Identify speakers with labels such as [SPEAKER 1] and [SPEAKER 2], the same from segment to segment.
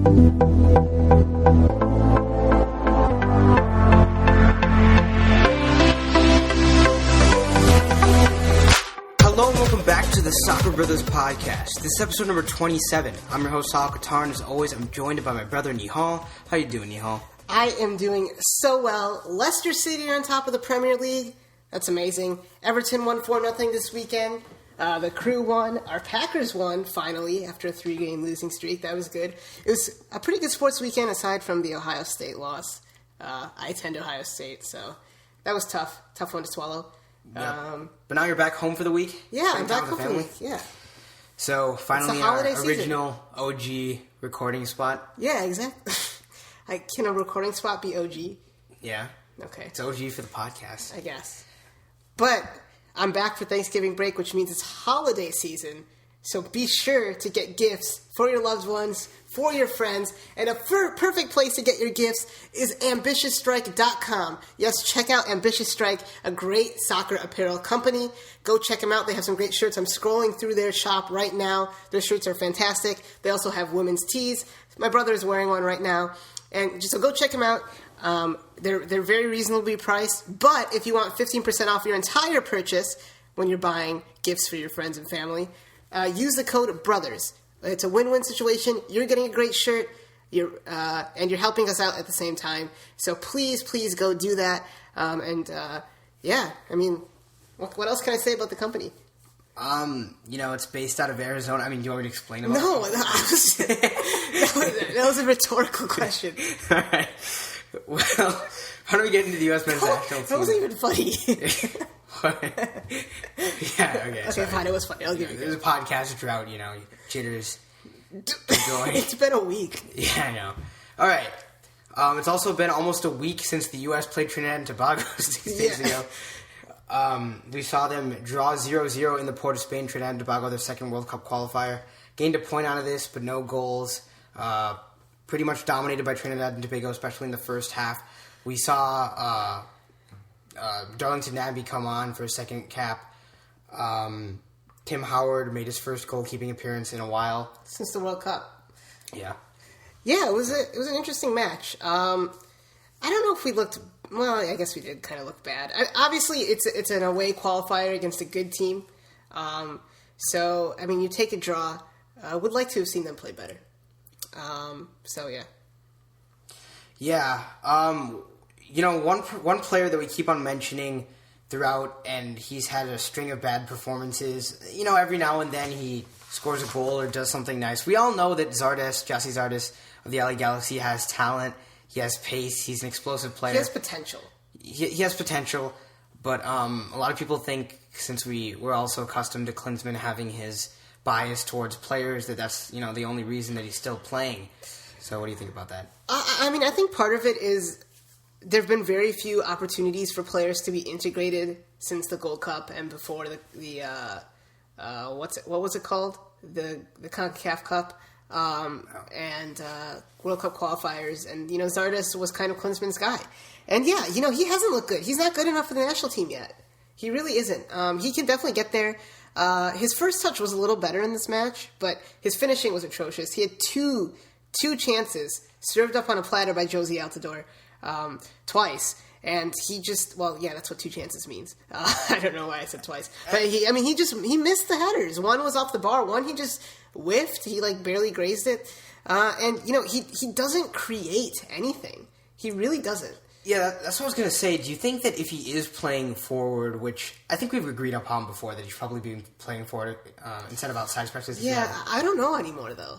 [SPEAKER 1] Hello and welcome back to the Soccer Brothers Podcast. This is episode number 27. I'm your host, Sahil, and as always, I'm joined by my brother, Nihal. How you doing, Nihal?
[SPEAKER 2] I am doing so well. Leicester City are on top of the Premier League. That's amazing. Everton won 4-0 this weekend. The Crew won. Our Packers won, finally, after a 3-game losing streak. That was good. It was a pretty good sports weekend, aside from the Ohio State loss. I attend Ohio State, so that was tough. Tough one to swallow.
[SPEAKER 1] Yep. But now you're back home for the week?
[SPEAKER 2] Yeah, I'm back home for the week, yeah.
[SPEAKER 1] So, finally, our original OG recording spot?
[SPEAKER 2] Yeah, exactly. Can a recording spot be OG?
[SPEAKER 1] Yeah.
[SPEAKER 2] Okay.
[SPEAKER 1] It's OG for the podcast.
[SPEAKER 2] I guess. But I'm back for Thanksgiving break, which means it's holiday season. So be sure to get gifts for your loved ones, for your friends, and a perfect place to get your gifts is AmbitiousStrike.com. Yes, check out Ambitious Strike, a great soccer apparel company. Go check them out. They have some great shirts. I'm scrolling through their shop right now. Their shirts are fantastic. They also have women's tees. My brother is wearing one right now. And so go check them out. They're very reasonably priced. But if you want 15% off your entire purchase when you're buying gifts for your friends and family, use the code BROTHERS. It's a win-win situation. You're getting a great shirt, and you're helping us out at the same time. So please go do that. Yeah, I mean, what else can I say about the company?
[SPEAKER 1] It's based out of Arizona. I mean, do you want me to explain about
[SPEAKER 2] No, that was a rhetorical question.
[SPEAKER 1] All right. Well, how do we get into the USMNT national team?
[SPEAKER 2] That wasn't even funny.
[SPEAKER 1] Yeah, okay.
[SPEAKER 2] Okay, fine, it was funny. I'll give you
[SPEAKER 1] There's a podcast drought, jitters.
[SPEAKER 2] It's been a week.
[SPEAKER 1] Yeah, I know. All right. It's also been almost a week since the U.S. played Trinidad and Tobago 6 days ago. We saw them draw 0-0 in the Port of Spain. Trinidad and Tobago, their second World Cup qualifier. Gained a point out of this, but no goals. Pretty much dominated by Trinidad and Tobago, especially in the first half. We saw Darlington Nagbe come on for a second cap. Tim Howard made his first goalkeeping appearance in a while.
[SPEAKER 2] Since the World Cup.
[SPEAKER 1] Yeah.
[SPEAKER 2] Yeah, it was an interesting match. I don't know if we looked... Well, I guess we did kind of look bad. Obviously, it's an away qualifier against a good team. So, I mean, you take a draw. I would like to have seen them play better. So, yeah.
[SPEAKER 1] Yeah. One player that we keep on mentioning throughout, and he's had a string of bad performances. Every now and then he scores a goal or does something nice. We all know that Jesse Zardes of the LA Galaxy has talent. He has pace. He's an explosive player.
[SPEAKER 2] He has potential.
[SPEAKER 1] He has potential, but a lot of people think, since we're also accustomed to Klinsmann having his bias towards players, that's the only reason that he's still playing. So what do you think about that?
[SPEAKER 2] I mean, I think part of it is there have been very few opportunities for players to be integrated since the Gold Cup and before what was it called? The CONCACAF Cup and World Cup qualifiers. And, Zardes was kind of Klinsmann's guy. And, yeah, he hasn't looked good. He's not good enough for the national team yet. He really isn't. He can definitely get there. His first touch was a little better in this match, but his finishing was atrocious. He had two chances served up on a platter by Josie Altidore twice, and he just, that's what two chances means. I don't know why I said twice, but he missed the headers. One was off the bar, one he just whiffed. He barely grazed it, and he doesn't create anything. He really doesn't.
[SPEAKER 1] Yeah, that's what I was going to say. Do you think that if he is playing forward, which I think we've agreed upon before, that he should probably be playing forward instead of outside practice?
[SPEAKER 2] Yeah, I don't know anymore, though.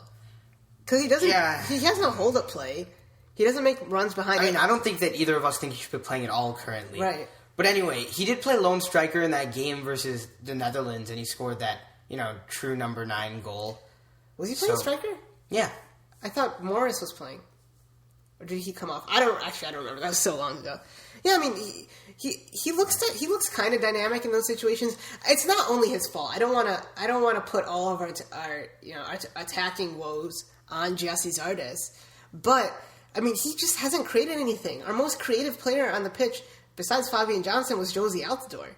[SPEAKER 2] Because he doesn't... Yeah. He has no hold-up play. He doesn't make runs behind...
[SPEAKER 1] I don't think that either of us think he should be playing at all currently.
[SPEAKER 2] Right.
[SPEAKER 1] But anyway, he did play lone striker in that game versus the Netherlands, and he scored that, true number 9 goal.
[SPEAKER 2] Was he playing striker?
[SPEAKER 1] Yeah.
[SPEAKER 2] I thought Morris was playing. Or did he come off? I don't remember. That was so long ago. Yeah, I mean, he looks kind of dynamic in those situations. It's not only his fault. I don't want to put all of our attacking woes on Jesse Zardes, but I mean, he just hasn't created anything. Our most creative player on the pitch, besides Fabian Johnson, was Josie Altidore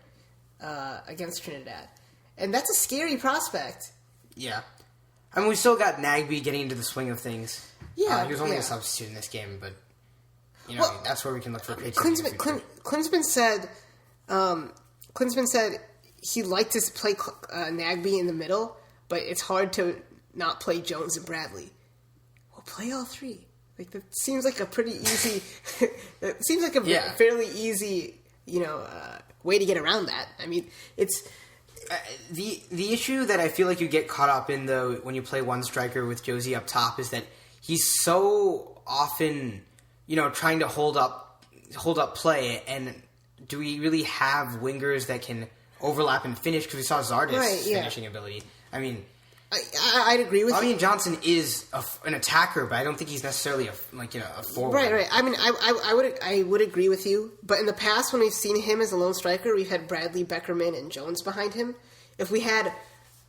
[SPEAKER 2] against Trinidad, and that's a scary prospect.
[SPEAKER 1] Yeah, I mean, we still got Nagbe getting into the swing of things.
[SPEAKER 2] Yeah,
[SPEAKER 1] he was only a substitute in this game, but that's where we can look for creativity.
[SPEAKER 2] Klinsman said he'd like to play Nagbe in the middle, but it's hard to not play Jones and Bradley. Well, play all three. Like, that seems like a pretty easy. It seems like a fairly easy, way to get around that. I mean, it's
[SPEAKER 1] the issue that I feel like you get caught up in though when you play one striker with Josie up top is that he's so often, trying to hold up play, and do we really have wingers that can overlap and finish? Because we saw Zardes' finishing ability. I mean,
[SPEAKER 2] I'd agree with you.
[SPEAKER 1] Fabian Johnson is an attacker, but I don't think he's necessarily a forward.
[SPEAKER 2] Right. I mean, I would agree with you. But in the past, when we've seen him as a lone striker, we've had Bradley, Beckerman, and Jones behind him. If we had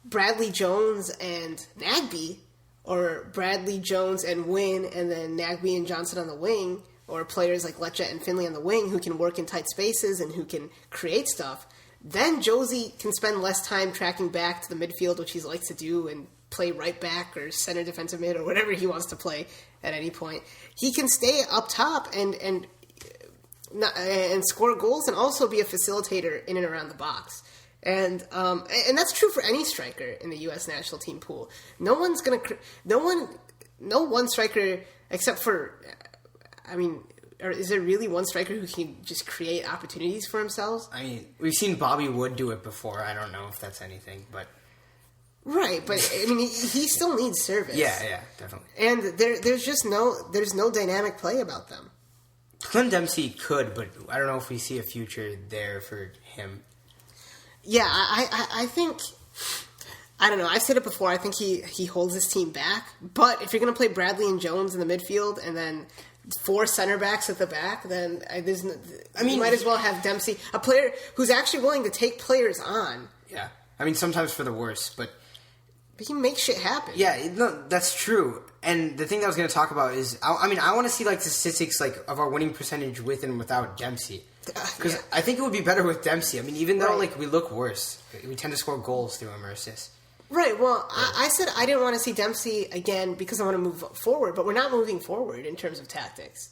[SPEAKER 2] Bradley, Jones, and Nagbe, or Bradley, Jones, and Wynn, and then Nagbe and Johnson on the wing, or players like Lecce and Finley on the wing who can work in tight spaces and who can create stuff, then Josie can spend less time tracking back to the midfield, which he likes to do, and play right back or center defensive mid or whatever he wants to play at any point. He can stay up top and score goals and also be a facilitator in and around the box. And that's true for any striker in the U.S. national team pool. No one striker except for, or is there really one striker who can just create opportunities for themselves?
[SPEAKER 1] I mean, we've seen Bobby Wood do it before. I don't know if that's anything, but...
[SPEAKER 2] Right, but, he still needs service.
[SPEAKER 1] Yeah, definitely.
[SPEAKER 2] And there's no dynamic play about them.
[SPEAKER 1] Clint Dempsey could, but I don't know if we see a future there for him.
[SPEAKER 2] Yeah, I think... I don't know. I've said it before. I think he holds his team back. But if you're going to play Bradley and Jones in the midfield and then 4 center backs at the back, then you might as well have Dempsey, a player who's actually willing to take players on.
[SPEAKER 1] Yeah. Sometimes for the worse, but
[SPEAKER 2] he makes shit happen.
[SPEAKER 1] Yeah, no, that's true. And the thing that I was going to talk about is, I want to see the statistics of our winning percentage with and without Dempsey. Because I think it would be better with Dempsey. Even though we look worse, we tend to score goals through him or assists.
[SPEAKER 2] Right, well, I said I didn't want to see Dempsey again because I want to move forward, but we're not moving forward in terms of tactics.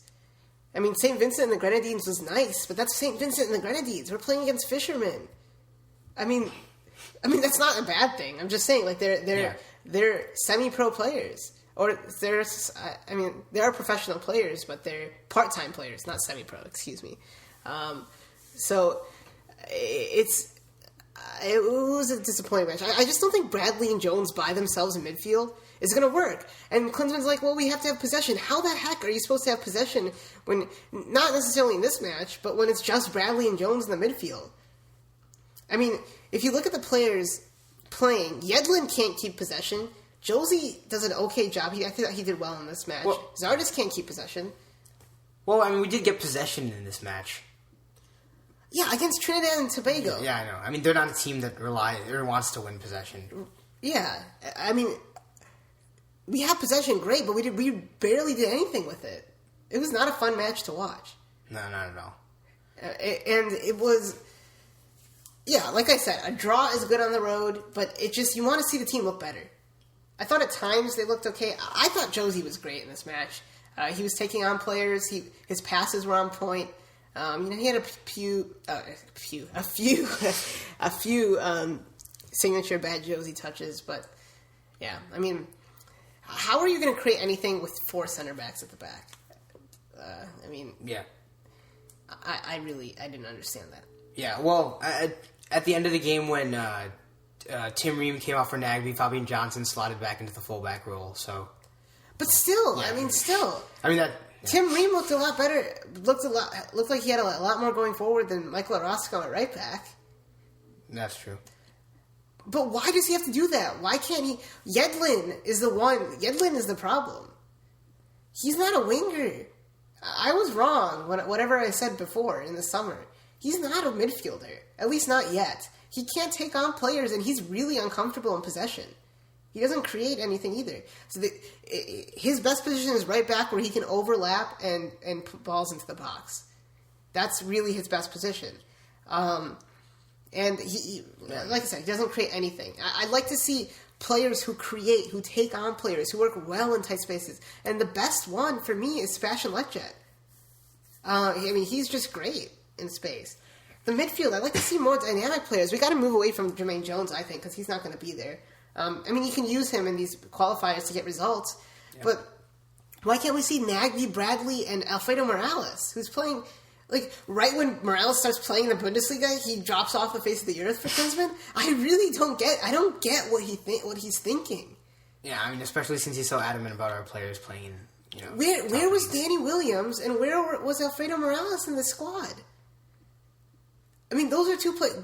[SPEAKER 2] St. Vincent and the Grenadines was nice, but that's St. Vincent and the Grenadines. We're playing against fishermen. That's not a bad thing. I'm just saying, they're semi-pro players. Or they are professional players, but they're part-time players, not semi-pro, excuse me. So it was a disappointing match. I just don't think Bradley and Jones by themselves in midfield is going to work. And Klinsman's like, well, we have to have possession. How the heck are you supposed to have possession when, not necessarily in this match, but when it's just Bradley and Jones in the midfield? If you look at the players playing, Yedlin can't keep possession. Josie does an okay job. I think he did well in this match.
[SPEAKER 1] Well,
[SPEAKER 2] Zardes can't keep possession.
[SPEAKER 1] Well, we did get possession in this match.
[SPEAKER 2] Yeah, against Trinidad and Tobago.
[SPEAKER 1] Yeah, I know. They're not a team that wants to win possession.
[SPEAKER 2] Yeah, we have possession, great, but we barely did anything with it. It was not a fun match to watch.
[SPEAKER 1] No, not at all.
[SPEAKER 2] And it was, like I said, a draw is good on the road, but you want to see the team look better. I thought at times they looked okay. I thought Josie was great in this match. He was taking on players. His passes were on point. He had a few signature bad Josie touches, but how are you going to create anything with 4 center backs at the back? I didn't understand that.
[SPEAKER 1] Yeah, well, at the end of the game when Tim Ream came off for Nagbe, Fabian Johnson slotted back into the fullback role. So,
[SPEAKER 2] but still, Tim Ream looked a lot better. Looked like he had a lot more going forward than Michael Orozco at right back.
[SPEAKER 1] That's true.
[SPEAKER 2] But why does he have to do that? Why can't he? Yedlin is the one. Yedlin is the problem. He's not a winger. I was wrong. Whatever I said before in the summer. He's not a midfielder. At least not yet. He can't take on players, and he's really uncomfortable in possession. He doesn't create anything either. So his best position is right back where he can overlap and put balls into the box. That's really his best position. And he like I said, he doesn't create anything. I'd like to see players who create, who take on players, who work well in tight spaces. And the best one for me is Sebastian Lecjet. He's just great in space. The midfield, I'd like to see more dynamic players. We got to move away from Jermaine Jones, I think, because he's not going to be there. You can use him in these qualifiers to get results, but why can't we see Nagby, Bradley, and Alfredo Morales, who's playing... right when Morales starts playing in the Bundesliga, he drops off the face of the earth for Klinsmann. I really don't get what he's thinking.
[SPEAKER 1] Yeah, especially since he's so adamant about our players playing in,
[SPEAKER 2] Where was Danny Williams and where was Alfredo Morales in the squad? Those are two players.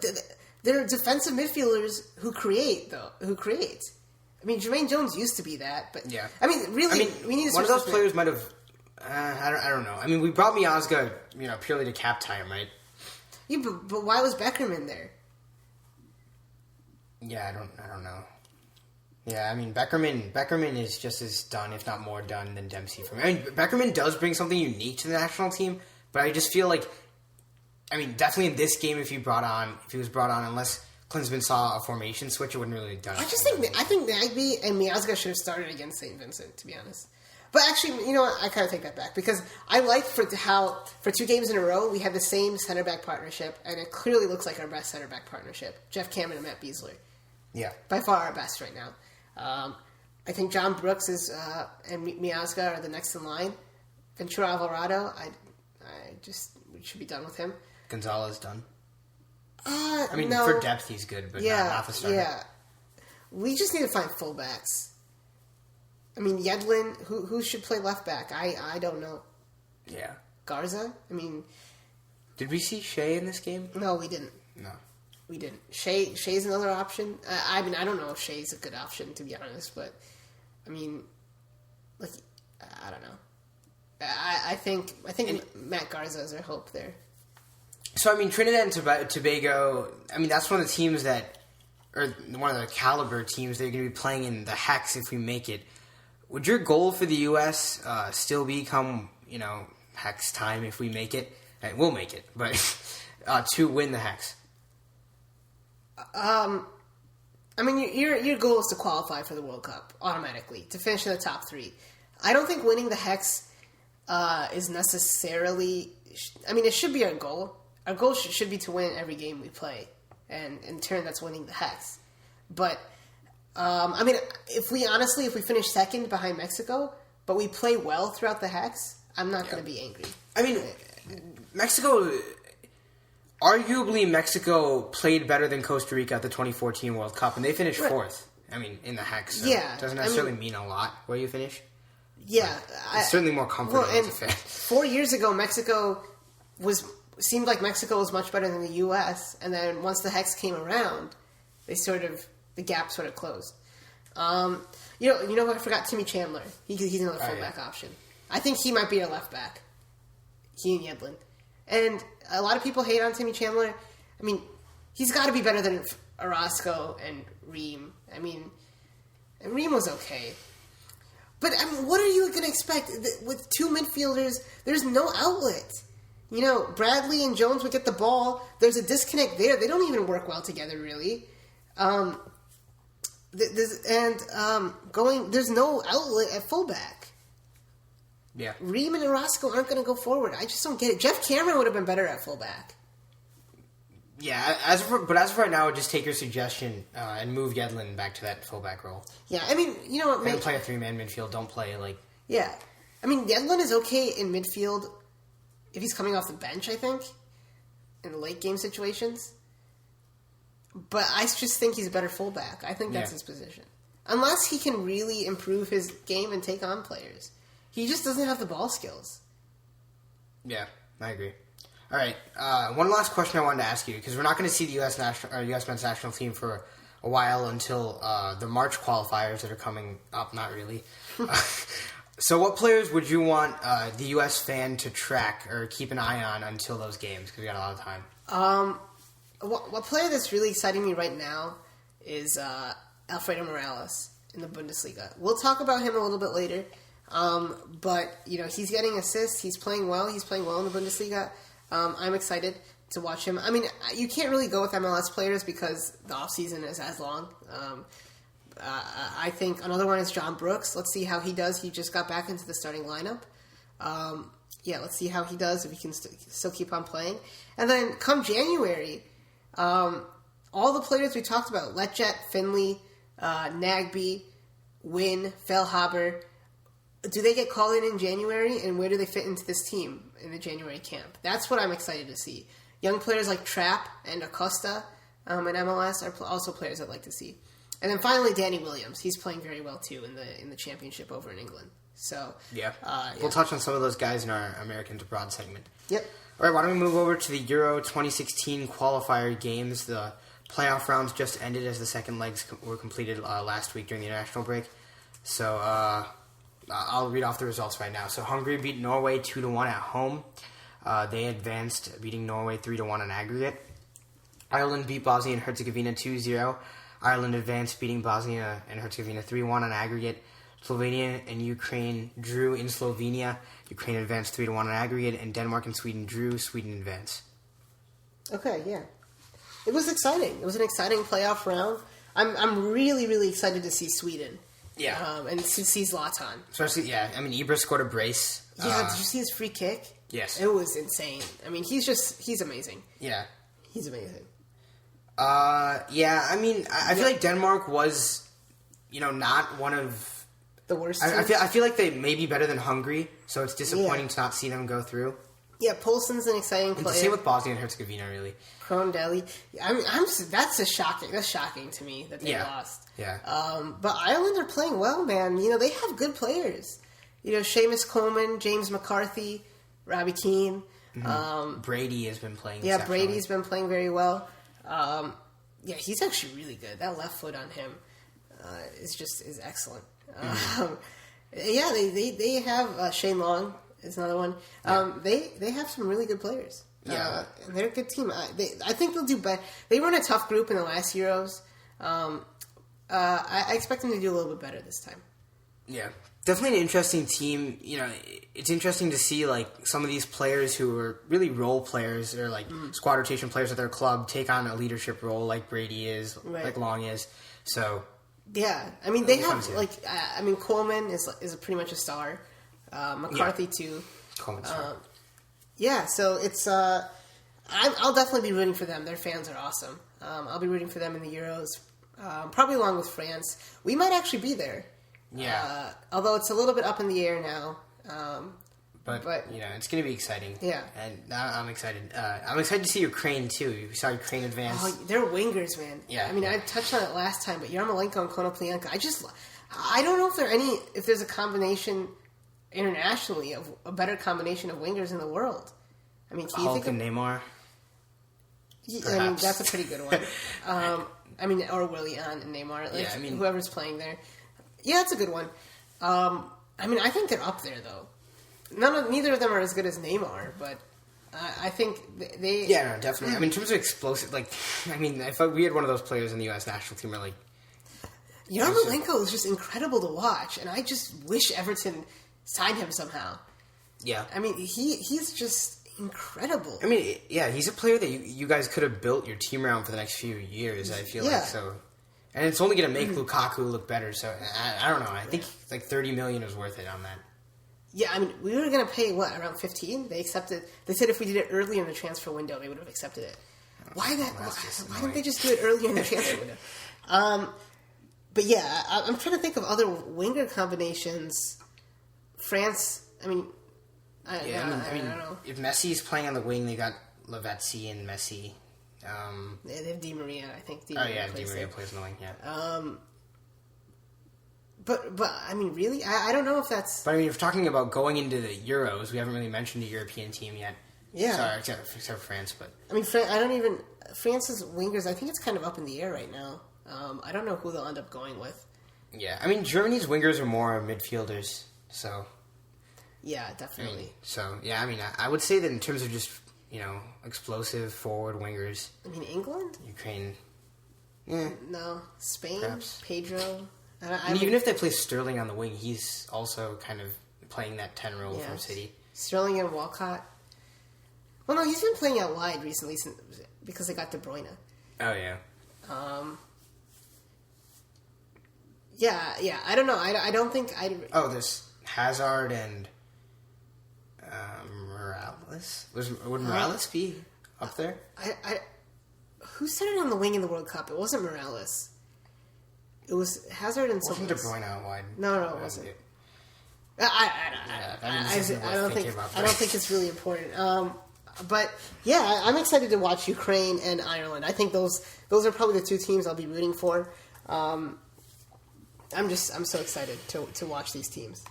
[SPEAKER 2] They're defensive midfielders who create. Jermaine Jones used to be that, but
[SPEAKER 1] yeah.
[SPEAKER 2] Really, we need to.
[SPEAKER 1] One of those players might have. I don't know. We brought Miazga, purely to cap time, right?
[SPEAKER 2] Yeah, but why was Beckerman there?
[SPEAKER 1] Yeah, I don't know. Yeah, Beckerman is just as done, if not more done, than Dempsey for me. Beckerman does bring something unique to the national team, but I just feel like, definitely in this game, if he was brought on, unless Klinsmann saw a formation switch, it wouldn't really have done it.
[SPEAKER 2] I think Nagby and Miazga should have started against St. Vincent, to be honest. But actually, you know what? I kind of take that back because I like for 2 games in a row we had the same center back partnership, and it clearly looks like our best center back partnership: Jeff Cameron and Matt Beasley.
[SPEAKER 1] Yeah,
[SPEAKER 2] by far our best right now. I think John Brooks and Miazga are the next in line. Ventura Alvarado, we should be done with him.
[SPEAKER 1] Gonzalez done.
[SPEAKER 2] No.
[SPEAKER 1] For depth he's good, but not the starter.
[SPEAKER 2] Yeah, we just need to find fullbacks. Yedlin, who should play left back? I don't know.
[SPEAKER 1] Yeah.
[SPEAKER 2] Garza?
[SPEAKER 1] Did we see Shea in this game?
[SPEAKER 2] No, we didn't.
[SPEAKER 1] No.
[SPEAKER 2] We didn't. Shea's another option. I don't know if Shea's a good option, to be honest, but, I don't know. I think Matt Garza is our hope there.
[SPEAKER 1] So, Trinidad and Tobago, that's one of the teams or one of the caliber teams that are going to be playing in the Hex if we make it. Would your goal for the U.S. Still be come, Hex time if we make it? We'll make it, but to win the Hex?
[SPEAKER 2] Your goal is to qualify for the World Cup automatically, to finish in the top 3. I don't think winning the Hex is necessarily... it should be our goal. Our goal should be to win every game we play, and in turn that's winning the Hex. But... if we finish second behind Mexico, but we play well throughout the Hex, I'm not going to be angry.
[SPEAKER 1] Arguably Mexico played better than Costa Rica at the 2014 World Cup, and they finished 4th, in the Hex. So it doesn't necessarily mean a lot where you finish.
[SPEAKER 2] Yeah.
[SPEAKER 1] It's certainly more comfortable as a fan.
[SPEAKER 2] 4 years ago, seemed like Mexico was much better than the U.S., and then once the Hex came around, the gap sort of closed. You know what? I forgot Timmy Chandler. He's another fullback option. I think he might be our left back. He and Yedlin. And a lot of people hate on Timmy Chandler. He's got to be better than Orozco and Ream. And Ream was okay. But what are you going to expect with 2 midfielders? There's no outlet. Bradley and Jones would get the ball. There's a disconnect there. They don't even work well together, really. There's no outlet at fullback.
[SPEAKER 1] Yeah.
[SPEAKER 2] Ream and Orozco aren't going to go forward. I just don't get it. Jeff Cameron would have been better at fullback.
[SPEAKER 1] Yeah, as of right now, I would just take your suggestion and move Yedlin back to that fullback role.
[SPEAKER 2] Yeah, you know what?
[SPEAKER 1] Don't play a 3-man midfield. Don't play
[SPEAKER 2] Yeah, Yedlin is okay in midfield if he's coming off the bench. I think in late game situations. But I just think he's a better fullback. I think that's his position. Unless he can really improve his game and take on players. He just doesn't have the ball skills.
[SPEAKER 1] Yeah, I agree. All right, one last question I wanted to ask you, because we're not going to see the U.S. men's national team for a while until the March qualifiers that are coming up. Not really. So what players would you want the U.S. fan to track or keep an eye on until those games? Because we got a lot of time.
[SPEAKER 2] What player that's really exciting me right now is Alfredo Morales in the Bundesliga. We'll talk about him a little bit later. But, he's getting assists. He's playing well. He's playing well in the Bundesliga. I'm excited to watch him. You can't really go with MLS players because the offseason is as long. I think another one is John Brooks. Let's see how he does. He just got back into the starting lineup. Let's see how he does, if he can still keep on playing. And then come January, all the players we talked about, Letjet, Finley, Nagby, Wynn, Fellhaber, do they get called in January, and where do they fit into this team in the January camp? That's what I'm excited to see. Young players like Trapp and Acosta in MLS are also players I'd like to see. And then finally, Danny Williams. He's playing very well, too, in the championship over in England. So
[SPEAKER 1] We'll touch on some of those guys in our Americans Abroad segment.
[SPEAKER 2] Yep.
[SPEAKER 1] All right, why don't we move over to the Euro 2016 qualifier games? The playoff rounds just ended as the second legs were completed last week during the international break. So I'll read off the results right now. So Hungary beat Norway 2-1 at home. They advanced, beating Norway 3-1 in aggregate. Ireland beat Bosnia and Herzegovina 2-0. Ireland advanced, beating Bosnia and Herzegovina 3-1 in aggregate. Slovenia and Ukraine drew in Slovenia. Ukraine advanced 3-1 in aggregate, and Denmark and Sweden drew. Sweden advanced.
[SPEAKER 2] Okay, yeah. It was exciting. It was an exciting playoff round. I'm really, really excited to see Sweden.
[SPEAKER 1] Yeah.
[SPEAKER 2] And to see Zlatan.
[SPEAKER 1] Especially, Ibra scored a brace.
[SPEAKER 2] Yeah, did you see his free kick?
[SPEAKER 1] Yes.
[SPEAKER 2] It was insane. I mean, he's amazing.
[SPEAKER 1] Yeah.
[SPEAKER 2] He's amazing.
[SPEAKER 1] I feel like Denmark was, not one of
[SPEAKER 2] the worst.
[SPEAKER 1] I feel like they may be better than Hungary, so it's disappointing to not see them go through.
[SPEAKER 2] Yeah, Poulsen's an exciting player.
[SPEAKER 1] And the same with Bosnia and Herzegovina, really.
[SPEAKER 2] Krondelli. That's shocking to me that they lost.
[SPEAKER 1] Yeah.
[SPEAKER 2] But Ireland are playing well, man. They have good players. Seamus Coleman, James McCarthy, Robbie Keane.
[SPEAKER 1] Mm-hmm. Brady has been playing.
[SPEAKER 2] Yeah, Brady's been playing very well. He's actually really good. That left foot on him is excellent.
[SPEAKER 1] Mm-hmm.
[SPEAKER 2] They have Shane Long is another one. They have some really good players.
[SPEAKER 1] Yeah,
[SPEAKER 2] and they're a good team. I think they'll do better. They were in a tough group in the last Euros. I expect them to do a little bit better this time.
[SPEAKER 1] Yeah, definitely an interesting team. It's interesting to see some of these players who are really role players or squad rotation players at their club take on a leadership role like Brady is, like Long is. So
[SPEAKER 2] yeah, I mean they have Coleman is pretty much a star. McCarthy too.
[SPEAKER 1] Coleman's star.
[SPEAKER 2] So it's I'll definitely be rooting for them. Their fans are awesome. I'll be rooting for them in the Euros, probably along with France. We might actually be there.
[SPEAKER 1] Yeah.
[SPEAKER 2] Although it's a little bit up in the air now.
[SPEAKER 1] But it's going to be exciting.
[SPEAKER 2] Yeah.
[SPEAKER 1] And I'm excited. I'm excited to see Ukraine, too. You saw Ukraine advance.
[SPEAKER 2] Oh, they're wingers, man.
[SPEAKER 1] Yeah.
[SPEAKER 2] I mean, I touched on it last time, but Yarmolenko and Konoplyanka, I don't know if there's a combination internationally of a better combination of wingers in the world. I mean, can you think of
[SPEAKER 1] Neymar?
[SPEAKER 2] I mean, that's a pretty good one. Or Willian and Neymar. Whoever's playing there. Yeah, that's a good one. I think they're up there though. Neither of them are as good as Neymar, but I think they.
[SPEAKER 1] Yeah, no, definitely. I mean, in terms of explosive, if we had one of those players in the U.S. national team,
[SPEAKER 2] Yarmolenko is just incredible to watch, and I just wish Everton signed him somehow.
[SPEAKER 1] Yeah,
[SPEAKER 2] I mean, he's just incredible.
[SPEAKER 1] I mean, yeah, he's a player that you guys could have built your team around for the next few years. I feel like so. And it's only going to make Lukaku look better. So I don't know. I think $30 million is worth it on that.
[SPEAKER 2] Yeah, I mean, we were going to pay around 15. They accepted. They said if we did it early in the transfer window, they would have accepted it. Why didn't they just do it earlier in the transfer window? But yeah, I'm trying to think of other winger combinations. France. I mean, I don't know.
[SPEAKER 1] If Messi's playing on the wing, they got Lavezzi and Messi.
[SPEAKER 2] They have Di Maria, I think.
[SPEAKER 1] Di Maria plays in the wing, yeah.
[SPEAKER 2] But I mean, really? I don't know if that's...
[SPEAKER 1] But I mean, if we're talking about going into the Euros, we haven't really mentioned a European team yet.
[SPEAKER 2] Yeah.
[SPEAKER 1] Sorry, except for France, but...
[SPEAKER 2] I mean, France's wingers, I think it's kind of up in the air right now. I don't know who they'll end up going with.
[SPEAKER 1] Yeah, I mean, Germany's wingers are more midfielders, so...
[SPEAKER 2] Yeah, definitely.
[SPEAKER 1] I would say that in terms of just... explosive forward wingers.
[SPEAKER 2] I mean, England?
[SPEAKER 1] Ukraine.
[SPEAKER 2] No. Spain?
[SPEAKER 1] Perhaps.
[SPEAKER 2] Pedro?
[SPEAKER 1] Even if they play Sterling on the wing, he's also kind of playing that 10 role from City.
[SPEAKER 2] Sterling and Walcott. Well, no, he's been playing out wide recently because they got De Bruyne.
[SPEAKER 1] Oh, yeah.
[SPEAKER 2] Yeah. I don't know. I don't think I.
[SPEAKER 1] Oh, there's Hazard and Morales. Would Morales be up there?
[SPEAKER 2] Who started on the wing in the World Cup? It wasn't Morales. It was Hazard and someone.
[SPEAKER 1] Wasn't De Bruyne out wide?
[SPEAKER 2] No, it wasn't. I don't think it's really important. But yeah, I'm excited to watch Ukraine and Ireland. I think those are probably the two teams I'll be rooting for. I'm so excited to watch these teams.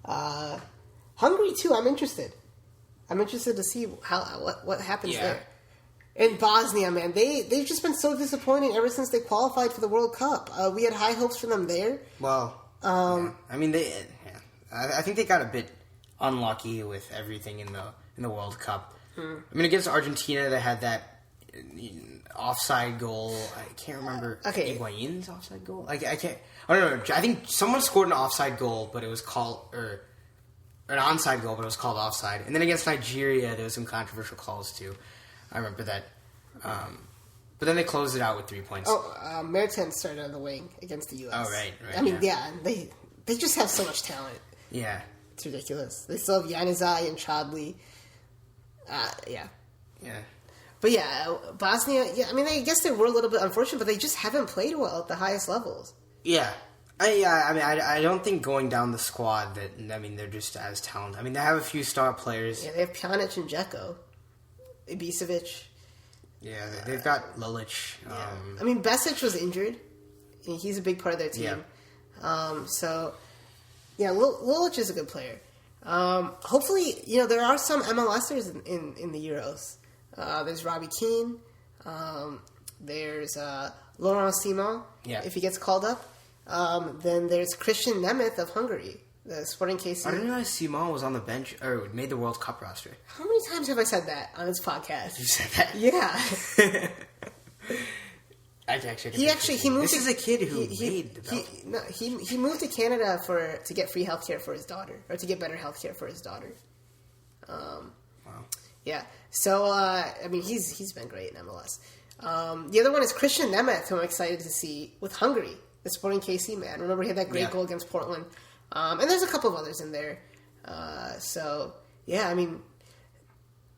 [SPEAKER 2] Hungary too. I'm interested. I'm interested to see what happens there. And Bosnia, man, they've just been so disappointing ever since they qualified for the World Cup. We had high hopes for them there.
[SPEAKER 1] Well, I mean I think they got a bit unlucky with everything in the World Cup. I mean, against Argentina, they had that offside goal. I can't remember.
[SPEAKER 2] Okay.
[SPEAKER 1] Higuain's offside goal. I can't. I don't know. I think someone scored an offside goal, but it was called an onside goal, but it was called offside. And then against Nigeria, there was some controversial calls too. I remember that. But then they closed it out with 3 points.
[SPEAKER 2] Mertens started on the wing against the U.S.
[SPEAKER 1] Oh, right.
[SPEAKER 2] I mean, they just have so much talent.
[SPEAKER 1] Yeah.
[SPEAKER 2] It's ridiculous. They still have Januzaj and Chadli. Yeah. But yeah, Bosnia, I mean, I guess they were a little bit unfortunate, but they just haven't played well at the highest levels.
[SPEAKER 1] Yeah. I don't think going down the squad they're just as talented. I mean, they have a few star players.
[SPEAKER 2] Yeah, they have Pjanic and Dzeko. Ibisevic.
[SPEAKER 1] Yeah, they've got Lilic.
[SPEAKER 2] I mean, Besic was injured. He's a big part of their team.
[SPEAKER 1] Yeah.
[SPEAKER 2] So, yeah, Lilic is a good player. Hopefully, there are some MLSers in the Euros. There's Robbie Keane. There's Laurent Simon, if he gets called up. Then there's Christian Nemeth of Hungary, the Sporting KC.
[SPEAKER 1] I didn't realize Simon was on the bench, or made the World Cup roster.
[SPEAKER 2] How many times have I said that on this podcast?
[SPEAKER 1] You said that?
[SPEAKER 2] Yeah. He moved.
[SPEAKER 1] This is a kid who made the Belgium.
[SPEAKER 2] He moved to Canada to get free healthcare for his daughter, or to get better healthcare for his daughter.
[SPEAKER 1] Wow.
[SPEAKER 2] Yeah. So I mean, he's been great in MLS. The other one is Christian Nemeth, who I'm excited to see with Hungary, the Sporting KC man. Remember, he had that great goal against Portland. And there's a couple of others in there. So yeah, I mean,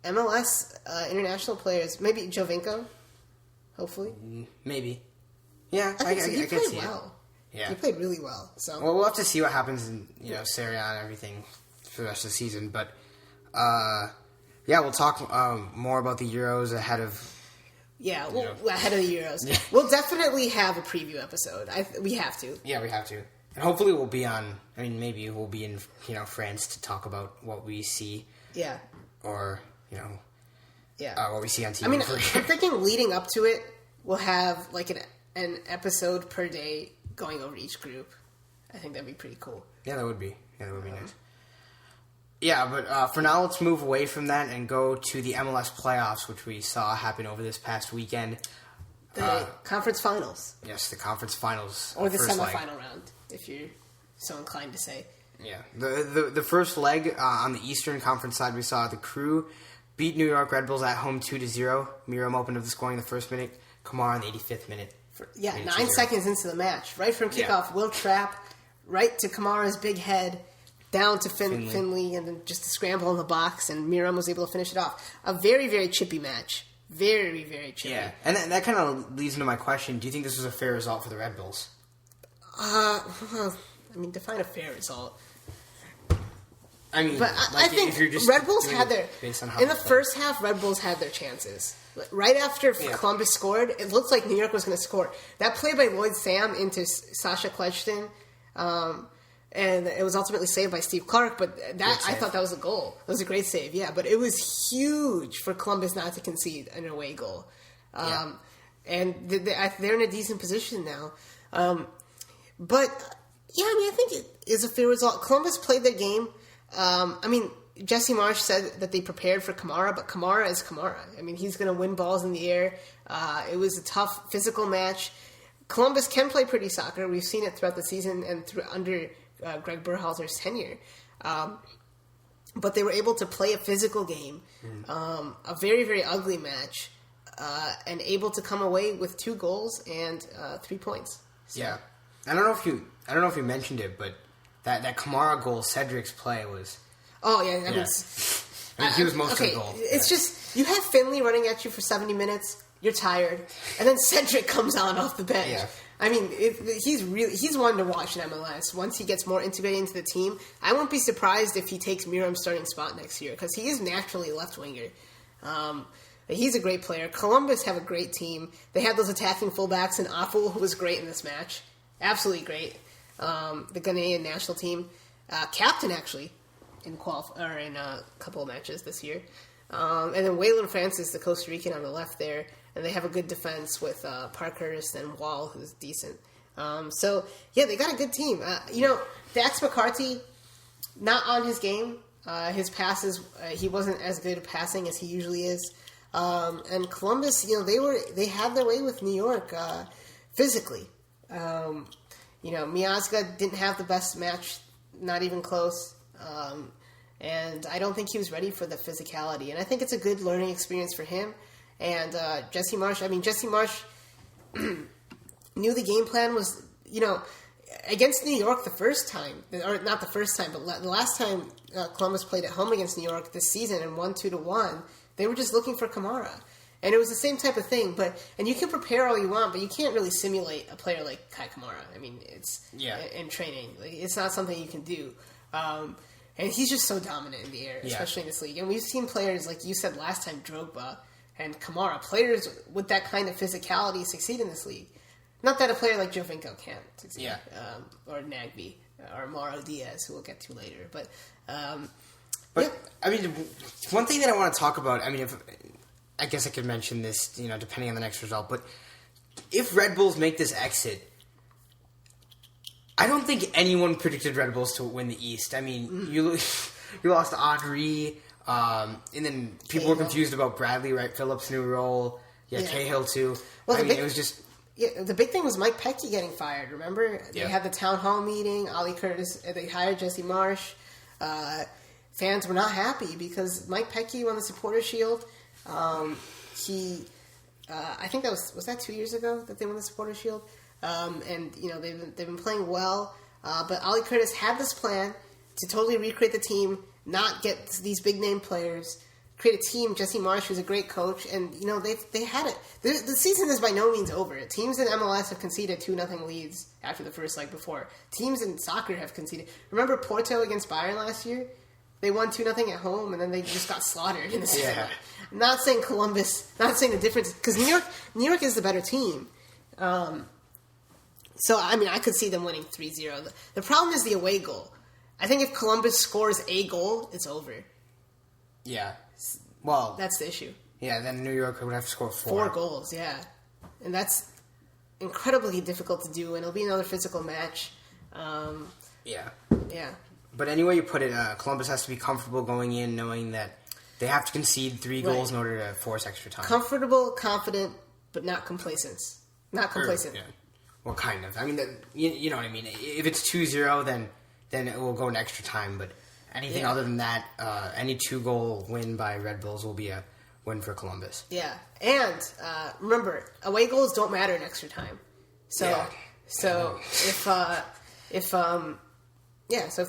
[SPEAKER 2] MLS international players, maybe Jovinko. Hopefully.
[SPEAKER 1] Maybe. Yeah, I can see
[SPEAKER 2] well.
[SPEAKER 1] It. Yeah.
[SPEAKER 2] He played really well. So
[SPEAKER 1] we'll have to see what happens in Serie A and everything for the rest of the season. But we'll talk more about the Euros ahead of.
[SPEAKER 2] Yeah, ahead of the Euros. Yeah. We'll definitely have a preview episode. We have to.
[SPEAKER 1] Yeah, we have to. And hopefully we'll be on. I mean, maybe we'll be in France to talk about what we see.
[SPEAKER 2] Yeah.
[SPEAKER 1] Or what we see on TV.
[SPEAKER 2] I mean, I'm thinking leading up to it, we'll have like an episode per day going over each group. I think that'd be pretty cool.
[SPEAKER 1] Yeah, that would be. Nice. Yeah, but for now, let's move away from that and go to the MLS playoffs, which we saw happen over this past weekend.
[SPEAKER 2] The conference finals.
[SPEAKER 1] Yes, the conference finals.
[SPEAKER 2] Or the semifinal round, if you're so inclined to say.
[SPEAKER 1] Yeah. The first leg on the Eastern Conference side, we saw the Crew beat New York Red Bulls at home 2-0. Miram opened up the scoring in the first minute. Kamara in the 85th minute.
[SPEAKER 2] 9 seconds into the match. Right from kickoff, Will Trapp, right to Kamara's big head, down to Finley, and then just a scramble in the box, and Miram was able to finish it off. A very, very chippy match. Very, very chippy.
[SPEAKER 1] Yeah, and that kind of leads into my question. Do you think this was a fair result for the Red Bulls?
[SPEAKER 2] Define a fair result.
[SPEAKER 1] I mean,
[SPEAKER 2] but I think
[SPEAKER 1] if you're just
[SPEAKER 2] Red Bulls had their
[SPEAKER 1] based on how
[SPEAKER 2] in the first half. Red Bulls had their chances. Right after Columbus scored, it looked like New York was going to score. That play by Lloyd Sam into Sasha Klejston, and it was ultimately saved by Steve Clark. But I thought that was a goal. It was a great save, but it was huge for Columbus not to concede an away goal. And they're in a decent position now. But I think it is a fair result. Columbus played their game. Jesse Marsh said that they prepared for Kamara, but Kamara is Kamara. I mean, he's going to win balls in the air. It was a tough physical match. Columbus can play pretty soccer. We've seen it throughout the season and under Greg Berhalter's tenure. But they were able to play a physical game, a very, very ugly match, and able to come away with 2 goals and 3 points. So.
[SPEAKER 1] Yeah. I don't know if you mentioned it, but that Kamara goal, Cedric's play was.
[SPEAKER 2] Oh yeah, I mean,
[SPEAKER 1] he was most of the goal.
[SPEAKER 2] It's just you have Finley running at you for 70 minutes. You're tired, and then Cedric comes on off the bench.
[SPEAKER 1] Yeah.
[SPEAKER 2] I mean, he's one to watch in MLS. Once he gets more integrated into the team, I won't be surprised if he takes Miram's starting spot next year because he is naturally a left winger. He's a great player. Columbus have a great team. They had those attacking fullbacks in Aful, who was great in this match, absolutely great. The Ghanaian national team captain actually in a couple of matches this year, and then Waylon Francis, the Costa Rican, on the left there. And they have a good defense with Parkhurst and Wall, who's decent. So, yeah, they got a good team. Dax McCarthy, not on his game. His passes, he wasn't as good at passing as he usually is. And Columbus, they had their way with New York physically. Miazga didn't have the best match, not even close. And I don't think he was ready for the physicality. And I think it's a good learning experience for him. And Jesse Marsch knew the game plan was, against New York the first time, or not the first time, but the last time Columbus played at home against New York this season and won 2-1, they were just looking for Kamara. And it was the same type of thing, and you can prepare all you want, but you can't really simulate a player like Kai Kamara. I mean, it's in training. It's not something you can do. And he's just so dominant in the air, especially in this league. And we've seen players, like you said last time, Drogba and Kamara, players with that kind of physicality succeed in this league. Not that a player like Jovinko can't succeed, or Nagby, or Mauro Diaz, who we'll get to later. But I mean,
[SPEAKER 1] one thing that I want to talk about, I mean, I guess I could mention this, depending on the next result, but if Red Bulls make this exit, I don't think anyone predicted Red Bulls to win the East. I mean, you lost Henri. And then people were confused about Bradley Wright Phillips' new role. Cahill too. Well, it was just...
[SPEAKER 2] Yeah, the big thing was Mike Pecky getting fired, remember? They had the town hall meeting, Ollie Curtis, they hired Jesse Marsch. Fans were not happy because Mike Pecky won the Supporter Shield. I think was that 2 years ago that they won the Supporter Shield? And, they've been playing well. But Ollie Curtis had this plan to totally recreate the team, not get these big name players, create a team. Jesse Marsch, who's a great coach, and they had it. The season is by no means over. Teams in MLS have conceded 2-0 leads after the first leg before. Teams in soccer have conceded. Remember Porto against Bayern last year? They won 2-0 at home, and then they just got slaughtered in the season. Yeah. I'm not saying Columbus, not saying the difference, because New York is the better team. So I mean, I could see them winning 3-0. The problem is the away goal. I think if Columbus scores a goal, it's over.
[SPEAKER 1] Yeah. Well,
[SPEAKER 2] that's the issue.
[SPEAKER 1] Yeah, then New York would have to score 4.
[SPEAKER 2] 4 goals, yeah. And that's incredibly difficult to do, and it'll be another physical match.
[SPEAKER 1] Yeah.
[SPEAKER 2] Yeah.
[SPEAKER 1] But anyway you put it, Columbus has to be comfortable going in knowing that they have to concede 3 goals in order to force extra time.
[SPEAKER 2] Comfortable, confident, but not complacent. Not complacent.
[SPEAKER 1] Yeah. Well, kind of. I mean, you know what I mean. If it's 2-0, then it will go into extra time, but anything other than that, any 2-goal win by Red Bulls will be a win for Columbus.
[SPEAKER 2] Yeah, and remember, away goals don't matter in extra time. So if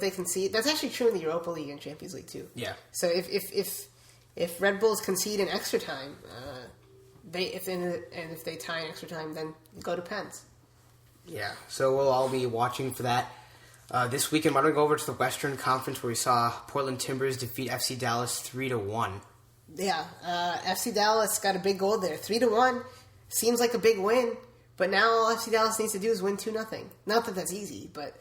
[SPEAKER 2] they concede, that's actually true in the Europa League and Champions League too.
[SPEAKER 1] Yeah.
[SPEAKER 2] So if Red Bulls concede in extra time, if they tie in extra time, then go to pens.
[SPEAKER 1] Yeah. So we'll all be watching for that. This weekend, why don't we go over to the Western Conference where we saw Portland Timbers defeat FC Dallas 3-1.
[SPEAKER 2] Yeah, FC Dallas got a big goal there. 3-1 seems like a big win, but now all FC Dallas needs to do is win 2-0. Not that that's easy, but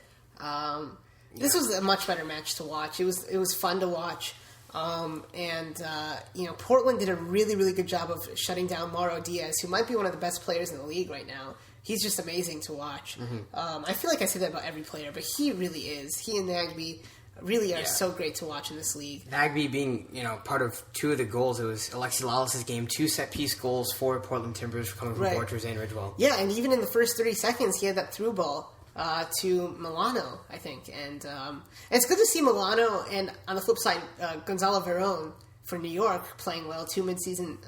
[SPEAKER 2] this was a much better match to watch. It was fun to watch, Portland did a really, really good job of shutting down Mauro Diaz, who might be one of the best players in the league right now. He's just amazing to watch. Mm-hmm. I feel like I say that about every player, but he really is. He and Nagby really are so great to watch in this league.
[SPEAKER 1] Nagby being, part of 2 of the goals. It was Alexi Lalas' game, 2 set-piece goals for Portland Timbers coming from Borchers and Ridgewell.
[SPEAKER 2] Yeah, and even in the first 30 seconds, he had that through ball to Milano, I think. And it's good to see Milano, and on the flip side, Gonzalo Verón for New York playing well. 2 mid-season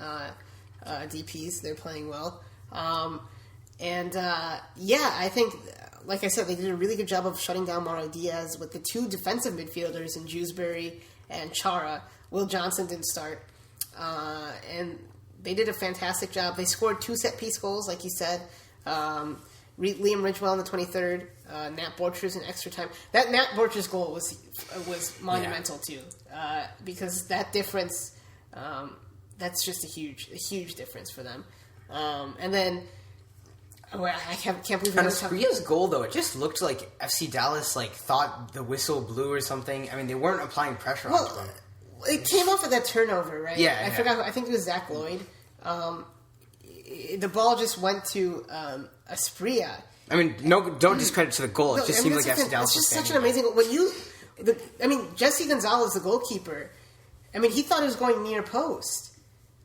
[SPEAKER 2] DPs, they're playing well. I think like I said, they did a really good job of shutting down Mauro Diaz with the two defensive midfielders in Dewsbury and Chara. Will Johnson didn't start. And they did a fantastic job. They scored 2 set-piece goals, like you said. Liam Ridgewell in the 23rd, Nat Borchers in extra time. That Nat Borchers goal was monumental, too. Because that difference, that's just a huge difference for them. And then... I can't believe
[SPEAKER 1] on Aspria's goal, though, it just looked like FC Dallas thought the whistle blew or something. I mean, they weren't applying pressure on them.
[SPEAKER 2] It came off of that turnover, right?
[SPEAKER 1] Yeah,
[SPEAKER 2] I forgot. I think it was Zach Lloyd. The ball just went to Aspria.
[SPEAKER 1] I mean, don't discredit to the goal. It just seemed like FC Dallas.
[SPEAKER 2] It's just such an amazing goal. Jesse Gonzalez, the goalkeeper. I mean, he thought it was going near post,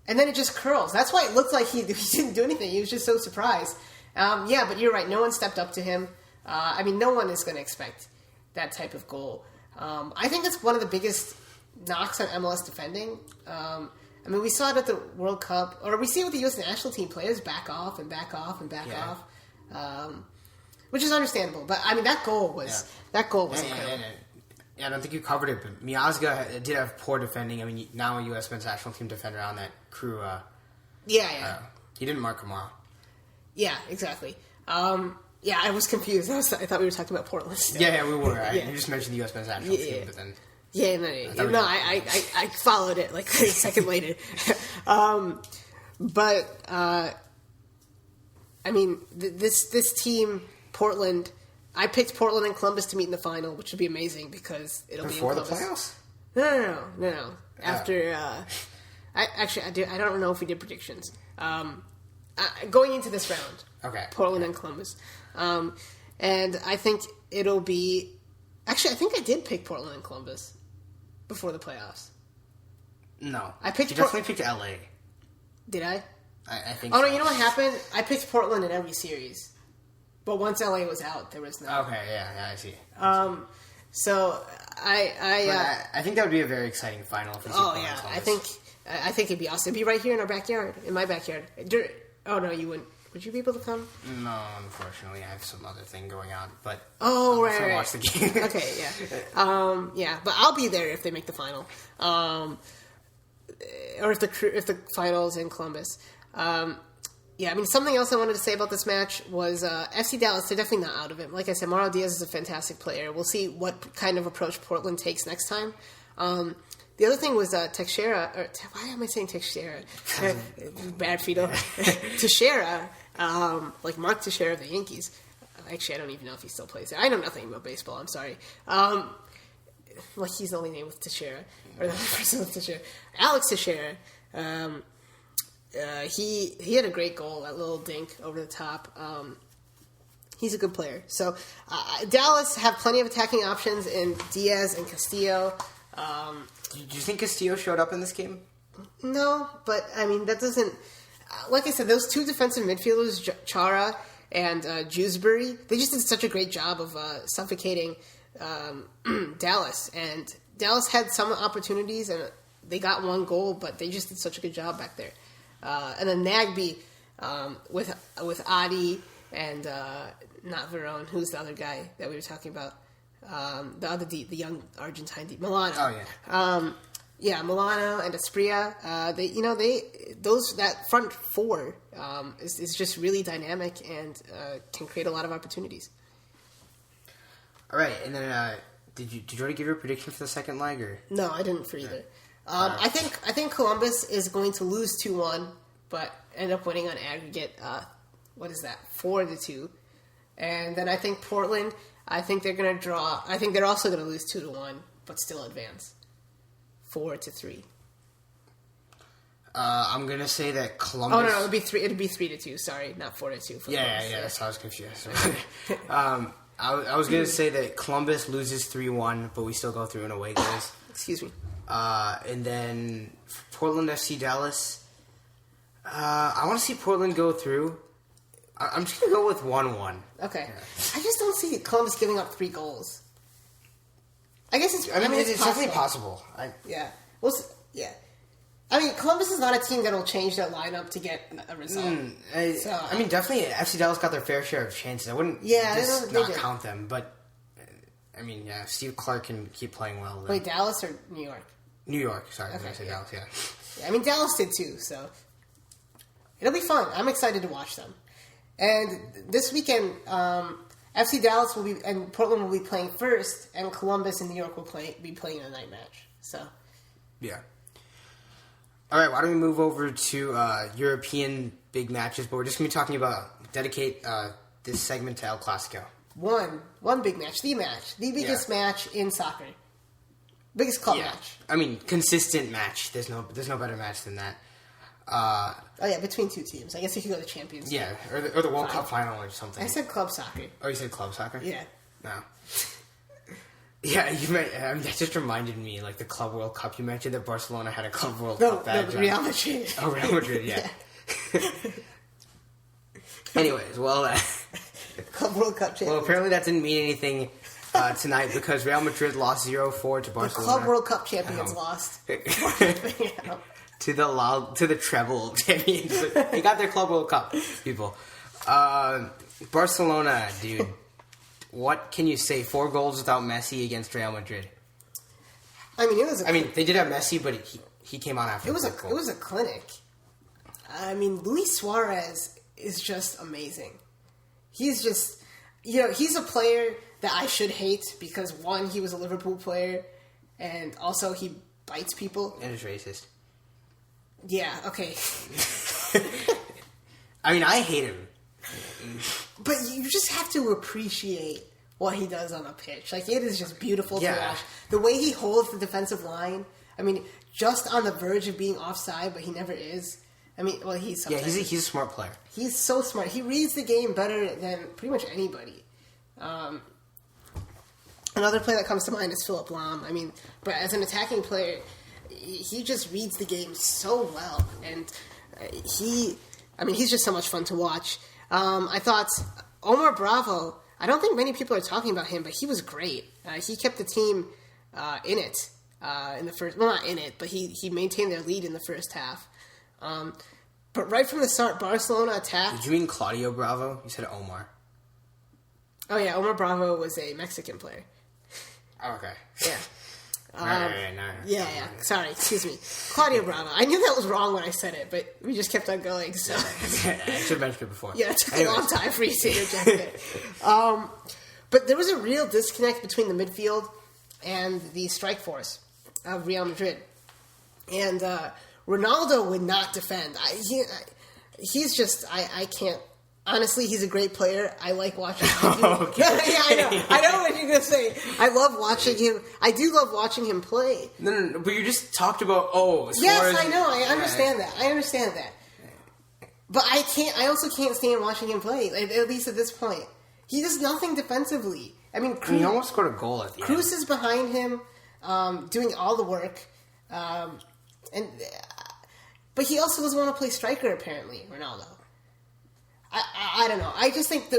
[SPEAKER 2] and then it just curls. That's why it looked like he didn't do anything. He was just so surprised. But you're right. No one stepped up to him. No one is going to expect that type of goal. I think that's one of the biggest knocks on MLS defending. We saw it at the World Cup, or we see it with the U.S. national team. Players back off and back off and back off, which is understandable. But that goal was incredible.
[SPEAKER 1] I don't think you covered it, but Miazga did have poor defending. Now a U.S. men's national team defender on that crew. He didn't mark him well.
[SPEAKER 2] Yeah, exactly. I was confused. I thought we were talking about Portland still.
[SPEAKER 1] Yeah, we were. You just mentioned the U.S. men's national team, but then...
[SPEAKER 2] I followed it like a second later. This team, Portland, I picked Portland and Columbus to meet in the final, which would be amazing because it'll be in Columbus.
[SPEAKER 1] Before the playoffs?
[SPEAKER 2] No. After, I don't know if we did predictions. Going into this round,
[SPEAKER 1] okay,
[SPEAKER 2] Portland and Columbus, and I think it'll be. Actually, I think I did pick Portland and Columbus before the playoffs.
[SPEAKER 1] No,
[SPEAKER 2] I picked.
[SPEAKER 1] You definitely picked LA.
[SPEAKER 2] Did I?
[SPEAKER 1] I think.
[SPEAKER 2] Oh no! You know what happened? I picked Portland in every series, but once LA was out, there was no.
[SPEAKER 1] Okay, yeah, I see.
[SPEAKER 2] So
[SPEAKER 1] I think that would be a very exciting final. If
[SPEAKER 2] I think it'd be awesome. It'd be right here in our backyard, in my backyard. Oh no, you wouldn't. Would you be able to come?
[SPEAKER 1] No, unfortunately, I have some other thing going on. But
[SPEAKER 2] right.
[SPEAKER 1] Watch the game.
[SPEAKER 2] Okay, yeah, but I'll be there if they make the final, or if the finals in Columbus. Something else I wanted to say about this match was FC Dallas. They're definitely not out of it. Like I said, Mauro Diaz is a fantastic player. We'll see what kind of approach Portland takes next time. The other thing was Teixeira, or why am I saying Teixeira? Bad Fido. Teixeira, like Mark Teixeira of the Yankees. Actually, I don't even know if he still plays there. I know nothing about baseball, I'm sorry. He's the only name with Teixeira, or the only person with Teixeira. Alex Teixeira, he had a great goal, that little dink over the top. He's a good player. So, Dallas have plenty of attacking options in Diaz and Castillo.
[SPEAKER 1] Do you think Castillo showed up in this game?
[SPEAKER 2] No, but that doesn't. Like I said, those two defensive midfielders, Chara and Dewsbury, they just did such a great job of suffocating Dallas. And Dallas had some opportunities, and they got one goal, but they just did such a good job back there. And then Nagby with Adi and not Verón, who's the other guy that we were talking about. The young Argentine Milano.
[SPEAKER 1] Oh yeah.
[SPEAKER 2] Milano and Aspria. That front four is just really dynamic and can create a lot of opportunities.
[SPEAKER 1] All right, and then did you already give your prediction for the second leg, or
[SPEAKER 2] no? I didn't for either. I think Columbus is going to lose 2-1, but end up winning on aggregate. 4-2, and then I think Portland. I think they're going to draw. I think they're also going to lose 2-1, but still advance 4-3.
[SPEAKER 1] I'm going to say that Columbus.
[SPEAKER 2] Oh no, it'd be 3. It'd be 3-2. Sorry, not 4-2.
[SPEAKER 1] Yeah. That's how I was confused. I was going to say that Columbus loses 3-1, but we still go through in away goals.
[SPEAKER 2] Excuse me.
[SPEAKER 1] And then Portland FC Dallas. I want to see Portland go through. I'm just going to go with 1-1.
[SPEAKER 2] Okay. Yeah. I just don't see Columbus giving up 3 goals. I guess it's...
[SPEAKER 1] it's definitely possible.
[SPEAKER 2] Yeah. Well, yeah. I mean, Columbus is not a team that'll change their lineup to get a result.
[SPEAKER 1] I mean, definitely, FC Dallas got their fair share of chances. I wouldn't not count them, but I mean, yeah, Steve Clark can keep playing well. Then.
[SPEAKER 2] Wait, Dallas or New York?
[SPEAKER 1] New York, sorry, okay, I said Dallas, yeah.
[SPEAKER 2] I mean, Dallas did too, so it'll be fun. I'm excited to watch them. And this weekend, FC Dallas and Portland will be playing first, and Columbus and New York will be playing in a night match. So,
[SPEAKER 1] yeah. All right, why don't we move over to European big matches? But we're just going to be talking about dedicate this segment to El Clasico.
[SPEAKER 2] One big match, the biggest match in soccer. Biggest club match.
[SPEAKER 1] I mean, consistent match. There's no better match than that.
[SPEAKER 2] Between two teams. I guess you could go to Champions League.
[SPEAKER 1] Yeah, or the World Cup final or something.
[SPEAKER 2] I said club soccer.
[SPEAKER 1] Oh, you said club soccer?
[SPEAKER 2] Yeah.
[SPEAKER 1] No. Yeah, you might. I mean, that just reminded me, like the Club World Cup. You mentioned that Barcelona had a Club World Cup badge.
[SPEAKER 2] No, Real Madrid.
[SPEAKER 1] Oh, Real Madrid, yeah. Anyways, well,
[SPEAKER 2] Club World Cup champions.
[SPEAKER 1] Well, apparently that didn't mean anything tonight because Real Madrid lost 0-4 to Barcelona.
[SPEAKER 2] The Club World Cup champions lost.
[SPEAKER 1] to the treble champions. They got their Club World Cup, people. Barcelona, dude. What can you say? 4 goals without Messi against Real Madrid.
[SPEAKER 2] I mean,
[SPEAKER 1] they did have Messi, but he came on after.
[SPEAKER 2] It was a clinic. I mean, Luis Suarez is just amazing. He's just, he's a player that I should hate because one, he was a Liverpool player, and also he bites people.
[SPEAKER 1] And is racist.
[SPEAKER 2] Yeah. Okay.
[SPEAKER 1] I mean, I hate him.
[SPEAKER 2] But you just have to appreciate what he does on a pitch. Like, it is just beautiful to watch. The way he holds the defensive line, I mean, just on the verge of being offside, but he never is. I mean, well, he's
[SPEAKER 1] a smart player.
[SPEAKER 2] He's so smart. He reads the game better than pretty much anybody. Another player that comes to mind is Philipp Lahm. I mean, but as an attacking player, he just reads the game so well. And he's just so much fun to watch. I thought Omar Bravo, I don't think many people are talking about him, but he was great. He kept the team in it in the first... Well, not in it, but he maintained their lead in the first half. But right from the start, Barcelona attacked...
[SPEAKER 1] Did you mean Claudio Bravo? You said Omar.
[SPEAKER 2] Oh, yeah, Omar Bravo was a Mexican player.
[SPEAKER 1] Oh, okay.
[SPEAKER 2] Yeah.
[SPEAKER 1] No.
[SPEAKER 2] Yeah. Sorry, excuse me. Claudio Bravo. I knew that was wrong when I said it, but we just kept on going, so...
[SPEAKER 1] I should have mentioned it before.
[SPEAKER 2] Yeah, it took a long time for you to interject it. But there was a real disconnect between the midfield and the strike force of Real Madrid. And Ronaldo would not defend. He's just... I can't... Honestly, he's a great player. I like watching him.
[SPEAKER 1] Okay.
[SPEAKER 2] Yeah, I know what you're going to say. I love watching him. I do love watching him play.
[SPEAKER 1] No, but you just talked about,
[SPEAKER 2] Yes, I know. I understand that. But I also can't stand watching him play, at least at this point. He does nothing defensively. I mean, Cruz,
[SPEAKER 1] he almost scored a goal at the end.
[SPEAKER 2] Cruz is behind him, doing all the work. But he also doesn't want to play striker, apparently, Ronaldo. I don't know. I just think the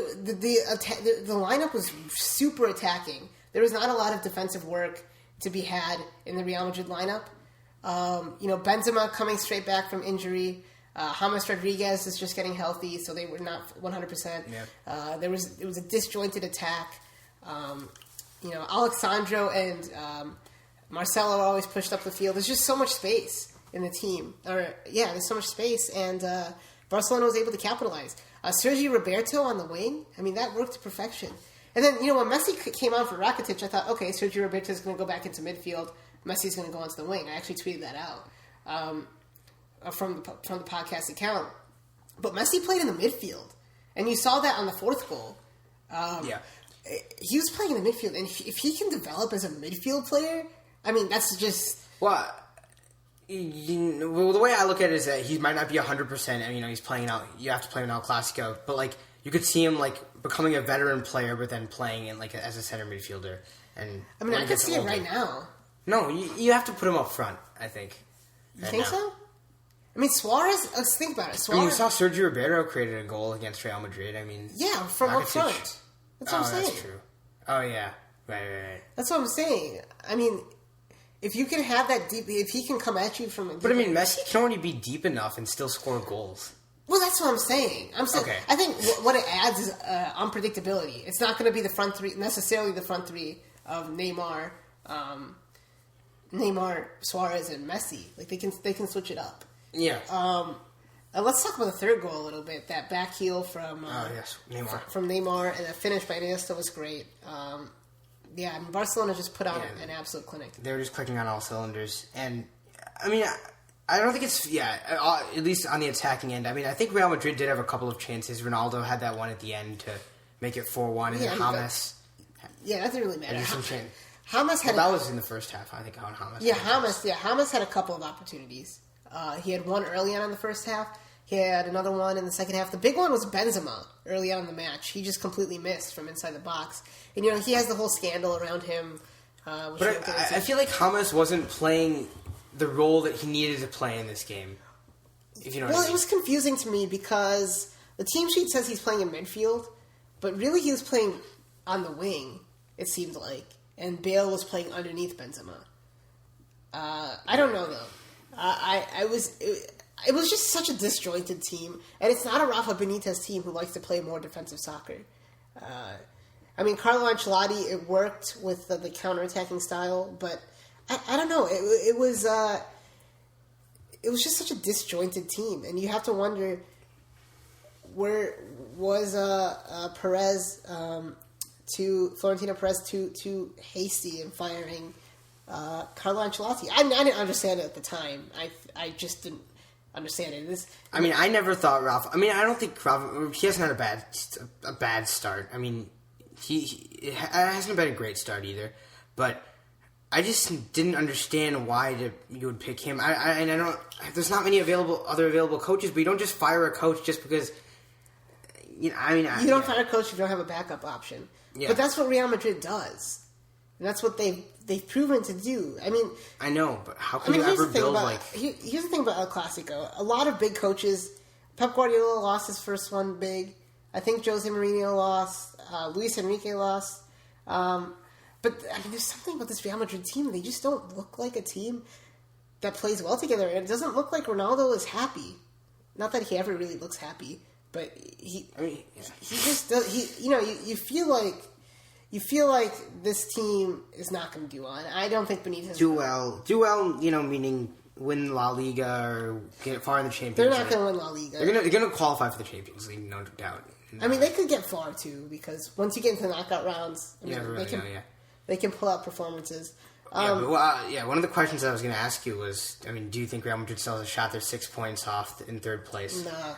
[SPEAKER 2] lineup was super attacking. There was not a lot of defensive work to be had in the Real Madrid lineup. Benzema coming straight back from injury. James Rodriguez is just getting healthy, so they were not 100%. Yeah. It was a disjointed attack. Alexandro and Marcelo are always pushed up the field. There's just so much space in the team. There's so much space, and Barcelona was able to capitalize. Sergio Roberto on the wing, I mean, that worked to perfection. And then, when Messi came on for Rakitic, I thought, okay, Sergio Roberto is going to go back into midfield. Messi's going to go onto the wing. I actually tweeted that out from the podcast account. But Messi played in the midfield. And you saw that on the 4th goal. He was playing in the midfield. And if he can develop as a midfield player, I mean, that's just...
[SPEAKER 1] Well, the way I look at it is that he might not be 100%. And, he's playing out. You have to play him in El Clasico, but you could see him becoming a veteran player, but then playing in as a center midfielder. And
[SPEAKER 2] I mean, I can see it right now.
[SPEAKER 1] No, you have to put him up front. I think.
[SPEAKER 2] You think so? I mean, Suarez. Let's think about it.
[SPEAKER 1] You saw Sergio Roberto created a goal against Real Madrid. I mean,
[SPEAKER 2] yeah, from up front. That's what I'm saying.
[SPEAKER 1] That's true. Oh yeah, right.
[SPEAKER 2] That's what I'm saying. I mean. if you can have that deep, if he can come at you from a deep...
[SPEAKER 1] But I mean, Messi can already be deep enough and still score goals.
[SPEAKER 2] Well, that's what I'm saying.
[SPEAKER 1] Okay.
[SPEAKER 2] I think what it adds is unpredictability. It's not going to be the front three, necessarily the front three of Neymar, Suarez, and Messi. Like they can switch it up.
[SPEAKER 1] Yeah.
[SPEAKER 2] Let's talk about the third goal a little bit. That back heel from
[SPEAKER 1] Neymar.
[SPEAKER 2] From Neymar, and the finish by Iniesta was great. Yeah, and Barcelona just put out an absolute clinic.
[SPEAKER 1] They were just clicking on all cylinders, and I mean, I don't think it's at least on the attacking end. I mean, I think Real Madrid did have a couple of chances. Ronaldo had that one at the end to make it 4-1, and then James.
[SPEAKER 2] Yeah, that doesn't really matter.
[SPEAKER 1] James had that was in the first half, I think. On James.
[SPEAKER 2] Yeah, James had a couple of opportunities. He had one early on in the first half. He had another one in the second half. The big one was Benzema early on in the match. He just completely missed from inside the box. And, he has the whole scandal around him.
[SPEAKER 1] But I feel like James wasn't playing the role that he needed to play in this game. If you know what I mean.
[SPEAKER 2] It was confusing to me because the team sheet says he's playing in midfield, but really he was playing on the wing, it seemed like. And Bale was playing underneath Benzema. I don't know, though. It was just such a disjointed team, and it's not a Rafa Benitez team who likes to play more defensive soccer. I mean, Carlo Ancelotti, it worked with the counter-attacking style, but I don't know. It was just such a disjointed team, and you have to wonder where was Florentino Perez too hasty in firing Carlo Ancelotti. I didn't understand it at the time. I just didn't understand it.
[SPEAKER 1] I mean, I never thought Rafa. I mean, I don't think Rafa. He hasn't had a bad start. I mean, it hasn't been a great start either. But I just didn't understand why you would pick him. I don't. There's not many other available coaches, but you don't just fire a coach just because. You don't fire a coach if you don't have a backup option. Yeah. But that's what Real Madrid does, and that's what they've proven to do. I mean, I know, but how can you ever build
[SPEAKER 2] Here's the thing about El Clasico. A lot of big coaches. Pep Guardiola lost his first one big. I think Jose Mourinho lost. Luis Enrique lost. But I mean, there's something about this Real Madrid team. They just don't look like a team that plays well together. And it doesn't look like Ronaldo is happy. Not that he ever really looks happy, but he just does. You feel like this team is not going to do well. And I don't think Benitez
[SPEAKER 1] do well. Meaning win La Liga or get far in the Champions League.
[SPEAKER 2] They're not going to win La Liga.
[SPEAKER 1] They're going to qualify for the Champions League, no doubt.
[SPEAKER 2] I mean, they could get far too because once you get into the knockout rounds, they can pull out performances.
[SPEAKER 1] One of the questions that I was going to ask you was, I mean, do you think Real Madrid still has a shot? They're 6 points off in third place.
[SPEAKER 2] Nah.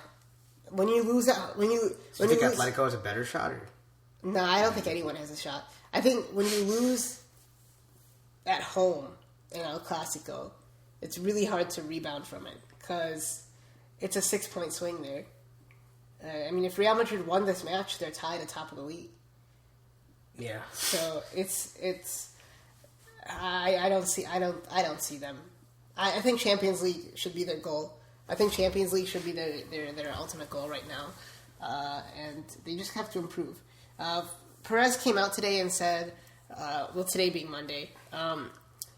[SPEAKER 2] When you lose out,
[SPEAKER 1] do you think Atletico has a better shot?
[SPEAKER 2] No, I don't think anyone has a shot. I think when you lose at home in El Clasico, it's really hard to rebound from it because it's a 6-point swing there. I mean, if Real Madrid won this match, they're tied atop of the league.
[SPEAKER 1] Yeah.
[SPEAKER 2] So I don't see them. I think Champions League should be their goal. I think Champions League should be their ultimate goal right now, and they just have to improve. Perez came out today and said, today being Monday,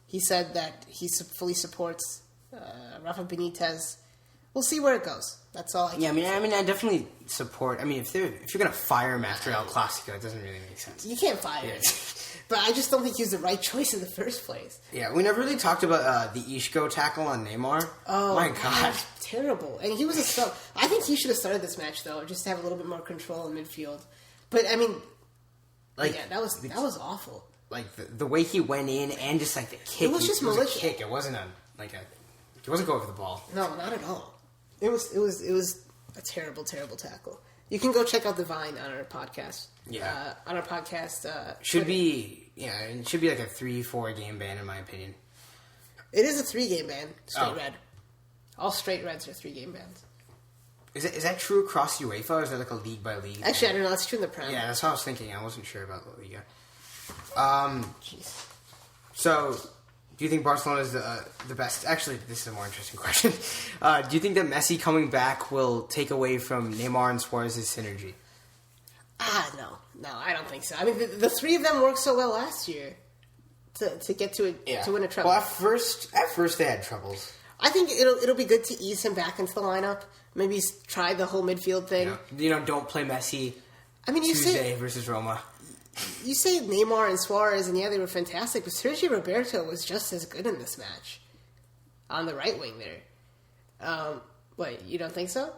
[SPEAKER 2] he said that he fully supports Rafa Benitez. We'll see where it goes. That's all. I
[SPEAKER 1] definitely support. I mean, if you're gonna fire him after El Clasico, it doesn't really make sense.
[SPEAKER 2] You can't fire him. But I just don't think he was the right choice in the first place.
[SPEAKER 1] Yeah, we never really talked about the Isco tackle on Neymar. Oh, my God.
[SPEAKER 2] Terrible. And he was a sub. I think he should have started this match, though, just to have a little bit more control in midfield. But, I mean, that was awful. Like,
[SPEAKER 1] the way he went in and just, like, the kick.
[SPEAKER 2] It was just malicious.
[SPEAKER 1] A kick. It wasn't he wasn't going for the ball.
[SPEAKER 2] No, not at all. It was a terrible, terrible tackle. You can go check out the Vine on our podcast.
[SPEAKER 1] Yeah.
[SPEAKER 2] On our podcast.
[SPEAKER 1] It should be like a 3-4 game ban, in my opinion.
[SPEAKER 2] It is a 3-game ban. Straight red. All straight reds are 3-game bans.
[SPEAKER 1] Is that true across UEFA, or is that like a league by league?
[SPEAKER 2] Actually, I don't know. That's true in the Prem.
[SPEAKER 1] Yeah, that's what I was thinking. I wasn't sure about La Liga.
[SPEAKER 2] Jeez.
[SPEAKER 1] So, do you think Barcelona is the best? Actually, this is a more interesting question. Do you think that Messi coming back will take away from Neymar and Suarez's synergy?
[SPEAKER 2] No, I don't think so. I mean, the three of them worked so well last year to get to win a trophy.
[SPEAKER 1] Well, at first they had troubles.
[SPEAKER 2] I think it'll be good to ease him back into the lineup. Maybe try the whole midfield thing.
[SPEAKER 1] Don't play Messi.
[SPEAKER 2] I mean,
[SPEAKER 1] Tuesday versus Roma.
[SPEAKER 2] You say Neymar and Suarez, and yeah, they were fantastic, but Sergio Roberto was just as good in this match on the right wing there. What, you don't think so?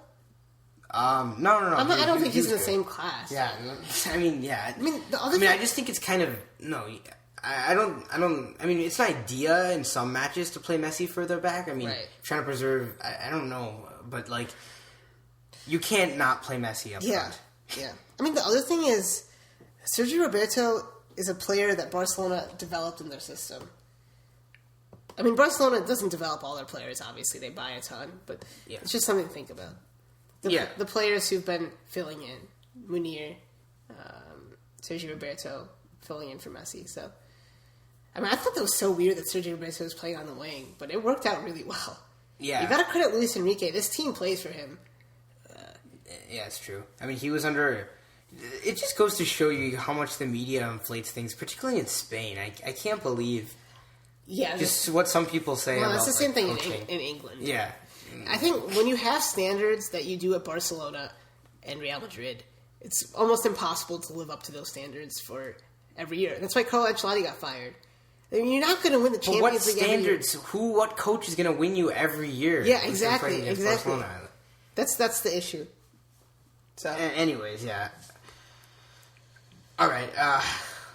[SPEAKER 1] No.
[SPEAKER 2] I don't think he's in the same class.
[SPEAKER 1] Yeah, I mean, I just think it's kind of I mean, it's an idea in some matches to play Messi further back. I mean, trying to preserve. I don't know, but like, you can't not play Messi up front.
[SPEAKER 2] Yeah. I mean, the other thing is, Sergio Roberto is a player that Barcelona developed in their system. I mean, Barcelona doesn't develop all their players, obviously. They buy a ton, but it's just something to think about. The players who've been filling in, Munir, Sergio Roberto, filling in for Messi. So, I mean, I thought that was so weird that Sergio Roberto was playing on the wing, but it worked out really well.
[SPEAKER 1] Yeah.
[SPEAKER 2] You gotta credit Luis Enrique. This team plays for him.
[SPEAKER 1] Yeah, it's true. I mean, he was under... It just goes to show you how much the media inflates things, particularly in Spain. I can't believe just what some people say about
[SPEAKER 2] that's the same thing
[SPEAKER 1] coaching.
[SPEAKER 2] in England.
[SPEAKER 1] Yeah.
[SPEAKER 2] I think when you have standards that you do at Barcelona and Real Madrid, it's almost impossible to live up to those standards for every year. That's why Carlo Ancelotti got fired. I mean, you're not going to win the Champions League every year.
[SPEAKER 1] What standards? What coach is going to win you every year?
[SPEAKER 2] Yeah, exactly.
[SPEAKER 1] Barcelona?
[SPEAKER 2] That's the issue. So,
[SPEAKER 1] anyways, yeah. All right.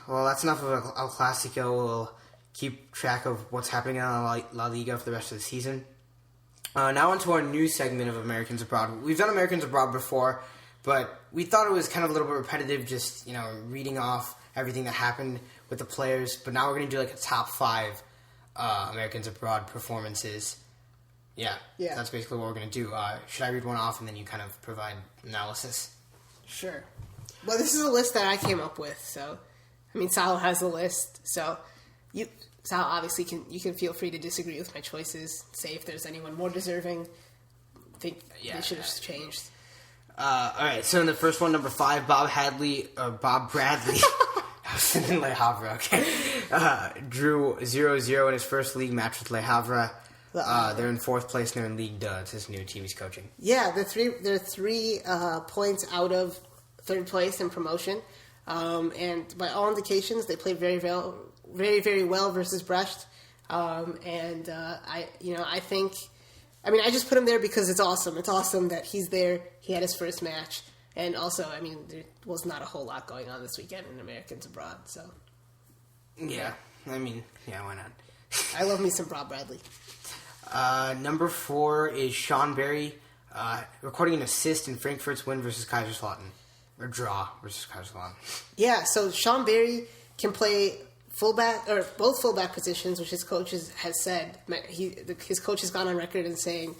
[SPEAKER 1] Well, that's enough of El Clasico. We'll keep track of what's happening in La Liga for the rest of the season. Now onto our new segment of Americans Abroad. We've done Americans Abroad before, but we thought it was kind of a little bit repetitive, just reading off everything that happened with the players. But now we're going to do like a top 5 Americans Abroad performances. Yeah. That's basically what we're going to do. Should I read one off and then you kind of provide analysis?
[SPEAKER 2] Sure. Well, this is a list that I came up with. So, I mean, Sahil has the list. So, Sahil obviously you can feel free to disagree with my choices. Say if there's anyone more deserving. Think they should have changed.
[SPEAKER 1] All right. So in the first one, number 5, Bob Bradley. I was thinking Le Havre. Okay. Drew 0-0 in his first league match with Le Havre. They're in 4th place. They're in League 2. It's his new team he's coaching.
[SPEAKER 2] Yeah, they're 3 points out of 3rd place in promotion, and by all indications, they played very well versus Brest. I think, I just put him there because it's awesome. It's awesome that he's there. He had his first match, and also, there was not a whole lot going on this weekend in Americans Abroad. So,
[SPEAKER 1] why not?
[SPEAKER 2] I love me some Bob Bradley.
[SPEAKER 1] Number 4 is Sean Berry, recording an assist in Frankfurt's win versus Kaiserslautern. Or draw versus Kaiserslautern. Yeah,
[SPEAKER 2] so Sean Berry can play fullback, or both fullback positions, which his coach has said. His coach has gone on record in saying,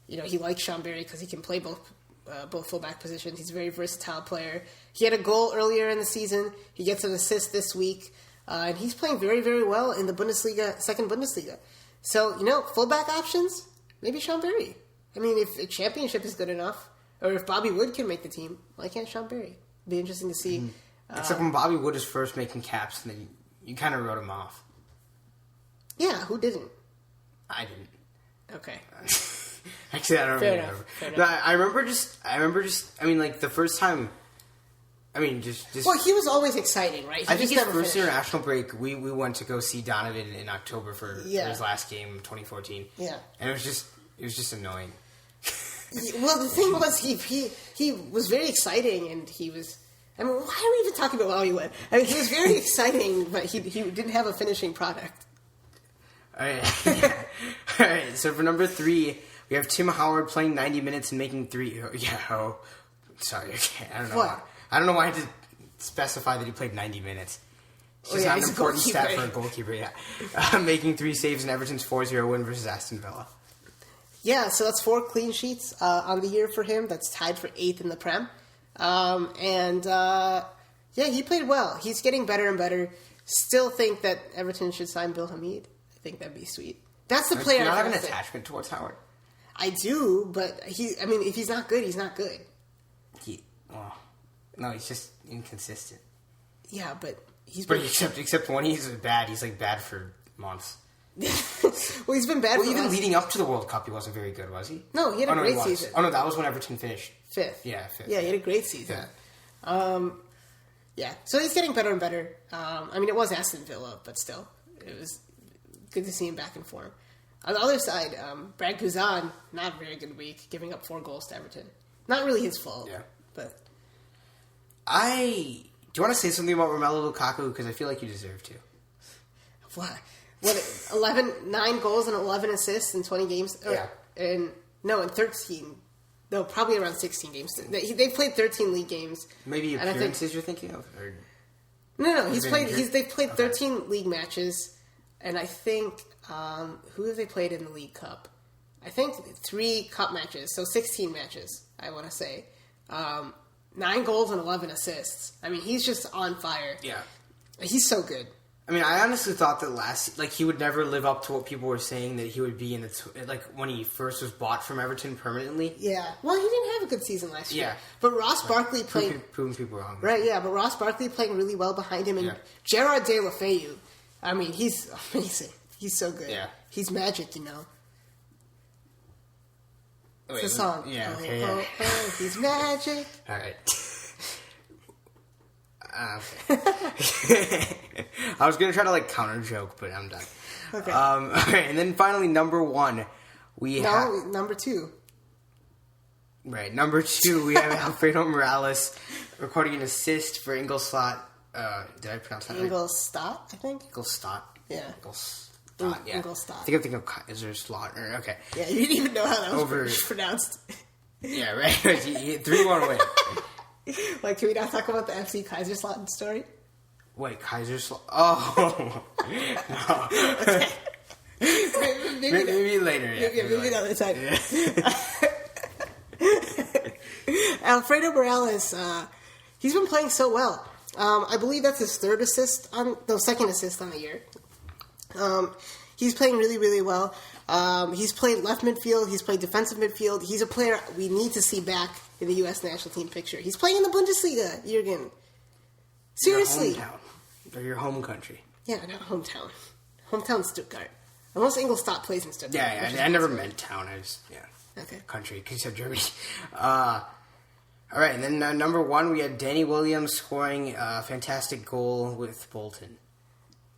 [SPEAKER 2] he likes Sean Berry because he can play both fullback positions. He's a very versatile player. He had a goal earlier in the season. He gets an assist this week. And he's playing very, very well in the Bundesliga, second Bundesliga. So, fullback options, maybe Sean Berry. If a championship is good enough, or if Bobby Wood can make the team, why can't Sean Berry? It'd be interesting to see. Mm-hmm.
[SPEAKER 1] Except when Bobby Wood is first making caps, and then you kind of wrote him off.
[SPEAKER 2] Yeah, who didn't?
[SPEAKER 1] I didn't.
[SPEAKER 2] Okay.
[SPEAKER 1] Actually, I don't remember. No, I remember just, the first time, just...
[SPEAKER 2] Well, he was always exciting, right?
[SPEAKER 1] I think his first international break, we went to go see Donovan in October for his last game, 2014.
[SPEAKER 2] Yeah.
[SPEAKER 1] And it was just annoying.
[SPEAKER 2] Well, the thing was, he was very exciting, and he was... why are we even talking about Bobby Wood? He was very exciting, but he didn't have a finishing product.
[SPEAKER 1] All right. All right, so for number 3, we have Tim Howard playing 90 minutes and making 3... sorry, okay, I don't know why. I don't know why I had to specify that he played 90 minutes. It's just not an important stat for a goalkeeper, making 3 saves in Everton's 4-0 win versus Aston Villa.
[SPEAKER 2] Yeah, so that's 4 clean sheets on the year for him. That's tied for 8th in the Prem. He played well. He's getting better and better. Still think that Everton should sign Bill Hamid. I think that'd be sweet. That's the player.
[SPEAKER 1] Do you not have an attachment towards Howard?
[SPEAKER 2] I do, but if he's not good, he's not good.
[SPEAKER 1] No, he's just inconsistent.
[SPEAKER 2] Yeah, but
[SPEAKER 1] except when he's bad, he's like bad for months.
[SPEAKER 2] Well, he's been bad.
[SPEAKER 1] Well, even leading up to the World Cup, he wasn't very good, was he?
[SPEAKER 2] No, he had a great season.
[SPEAKER 1] Oh no, that was when Everton finished
[SPEAKER 2] 5th.
[SPEAKER 1] Yeah, 5th.
[SPEAKER 2] Yeah, he had a great season. Yeah. So he's getting better and better. I mean, it was Aston Villa, but still, it was good to see him back in form. On the other side, Brad Guzan, not a very good week, giving up 4 goals to Everton. Not really his fault.
[SPEAKER 1] Yeah.
[SPEAKER 2] But
[SPEAKER 1] do you want to say something about Romelu Lukaku? Because I feel like you deserve to.
[SPEAKER 2] What 9 goals and 11 assists in 20 games? In 13. No, probably around 16 games. They've played 13 league games.
[SPEAKER 1] Maybe appearances you're thinking of? Or
[SPEAKER 2] No. They've played 13 league matches, and I think who have they played in the League Cup? I think 3 cup matches, so 16 matches. I want to say 9 goals and 11 assists. I mean, he's just on fire.
[SPEAKER 1] Yeah,
[SPEAKER 2] he's so good.
[SPEAKER 1] I mean, I honestly thought that he would never live up to what people were saying that he would be in when he first was bought from Everton permanently.
[SPEAKER 2] Yeah. Well, he didn't have a good season last year.
[SPEAKER 1] Yeah.
[SPEAKER 2] But Ross Barkley playing...
[SPEAKER 1] Proving people wrong.
[SPEAKER 2] Right, yeah. But Ross Barkley playing really well behind him. And Gerard De La Feu, I mean, he's amazing. He's so good.
[SPEAKER 1] Yeah.
[SPEAKER 2] He's magic, you know.
[SPEAKER 1] Wait,
[SPEAKER 2] it's a song.
[SPEAKER 1] Yeah, okay,
[SPEAKER 2] he's magic.
[SPEAKER 1] All right. Okay. I was gonna try to counter joke, but I'm done.
[SPEAKER 2] Okay.
[SPEAKER 1] Okay, and then finally number 1,
[SPEAKER 2] number 2.
[SPEAKER 1] Right, number 2 we have Alfredo Morales recording an assist for Ingolstadt. Did I pronounce that right?
[SPEAKER 2] Ingolstadt, I think.
[SPEAKER 1] Ingolstadt.
[SPEAKER 2] Yeah.
[SPEAKER 1] Ingolstadt. Yeah.
[SPEAKER 2] Ingolstadt.
[SPEAKER 1] I think I'm thinking of is there slot? Okay.
[SPEAKER 2] Yeah, you didn't even know how that was pronounced.
[SPEAKER 1] Yeah, right. 3-1 win.
[SPEAKER 2] Can we not talk about the FC Kaiserslautern story?
[SPEAKER 1] Wait, Kaiserslautern? Oh. No.
[SPEAKER 2] Okay.
[SPEAKER 1] Maybe later, yeah.
[SPEAKER 2] Maybe another time.
[SPEAKER 1] Yeah.
[SPEAKER 2] Alfredo Morales, he's been playing so well. I believe that's his second assist on the year. He's playing really, really well. He's played left midfield. He's played defensive midfield. He's a player we need to see back in the U.S. national team picture. He's playing in the Bundesliga, Jürgen. Seriously.
[SPEAKER 1] Your hometown. Or your home country.
[SPEAKER 2] Yeah, no, hometown. Hometown Stuttgart. Unless Ingolstadt plays in Stuttgart.
[SPEAKER 1] Yeah, I never meant town. I just,
[SPEAKER 2] Okay.
[SPEAKER 1] Country, because you said Germany. All right, and then number 1, we had Danny Williams scoring a fantastic goal with Bolton.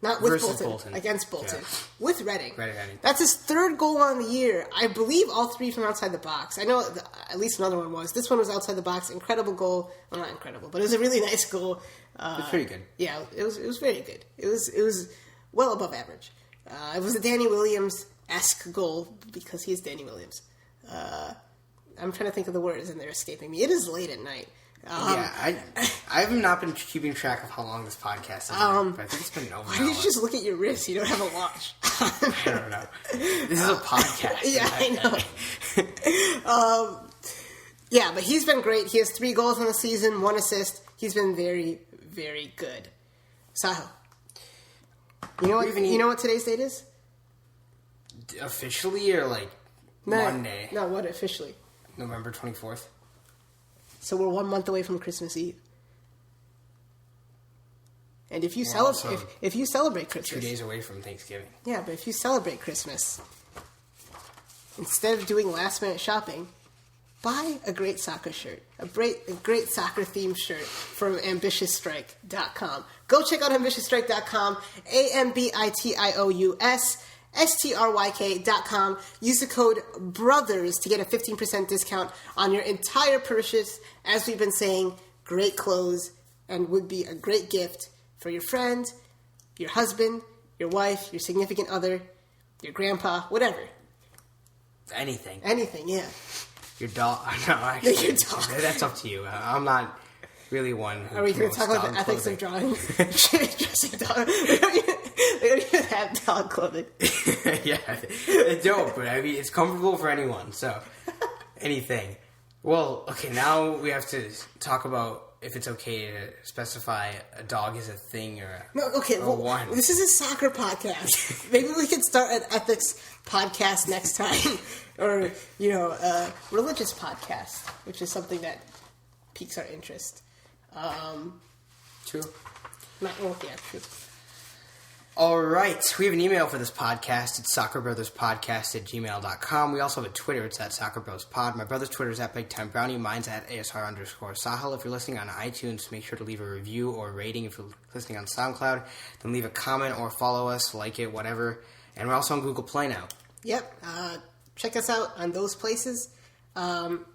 [SPEAKER 2] Not with
[SPEAKER 1] Bolton.
[SPEAKER 2] Bolton. Against Bolton. Yeah. With Reading.
[SPEAKER 1] Reading.
[SPEAKER 2] That's his 3rd goal on the year. I believe all 3 from outside the box. I know at least another one was. This one was outside the box. Incredible goal. Well, not incredible, but it was a really nice goal.
[SPEAKER 1] It's pretty good.
[SPEAKER 2] Yeah, it was very good. It was well above average. It was a Danny Williams-esque goal because he is Danny Williams. I'm trying to think of the words and they're escaping me. It is late at night.
[SPEAKER 1] I have not been keeping track of how long this podcast is, but I think it's been over.
[SPEAKER 2] Why did you just look at your wrist? You don't have a watch.
[SPEAKER 1] I don't know. This is a podcast.
[SPEAKER 2] Yeah, I know. Yeah, but he's been great. He has 3 goals in the season, 1 assist. He's been very, very good. Sahil. You know what today's date is?
[SPEAKER 1] Officially or Monday?
[SPEAKER 2] No, what officially?
[SPEAKER 1] November 24th.
[SPEAKER 2] So we're 1 month away from Christmas Eve. And if you if you celebrate Christmas,
[SPEAKER 1] 2 days away from Thanksgiving.
[SPEAKER 2] Yeah, but if you celebrate Christmas, instead of doing last minute shopping, buy a great soccer shirt, a great soccer themed shirt from AmbitiousStrike.com. Go check out AmbitiousStrike.com, AmbitiousStryk.com. Use the code BROTHERS to get a 15% discount on your entire purchase. As we've been saying, great clothes and would be a great gift for your friend, your husband, your wife, your significant other, your grandpa, whatever.
[SPEAKER 1] Anything, yeah. Your dog. No, actually,
[SPEAKER 2] your dog.
[SPEAKER 1] That's up to you. I'm not really one.
[SPEAKER 2] Are we going to talk about the ethics of drawing? Dressing dog. They don't even have dog clothing.
[SPEAKER 1] Yeah, they don't, but I mean, it's comfortable for anyone, so anything. Well, okay, now we have to talk about if it's okay to specify a dog is a thing or one.
[SPEAKER 2] This is a soccer podcast. Maybe we could start an ethics podcast next time. Or, a religious podcast, which is something that piques our interest.
[SPEAKER 1] True.
[SPEAKER 2] True.
[SPEAKER 1] All right. We have an email for this podcast. It's SoccerBrothersPodcast@gmail.com. We also have a Twitter. It's at SoccerBrothersPod. My brother's Twitter is at BigTimeBrownie. Mine's at ASR_Sahil. If you're listening on iTunes, make sure to leave a review or a rating. If you're listening on SoundCloud, then leave a comment or follow us, like it, whatever. And we're also on Google Play now.
[SPEAKER 2] Yep. Check us out on those places.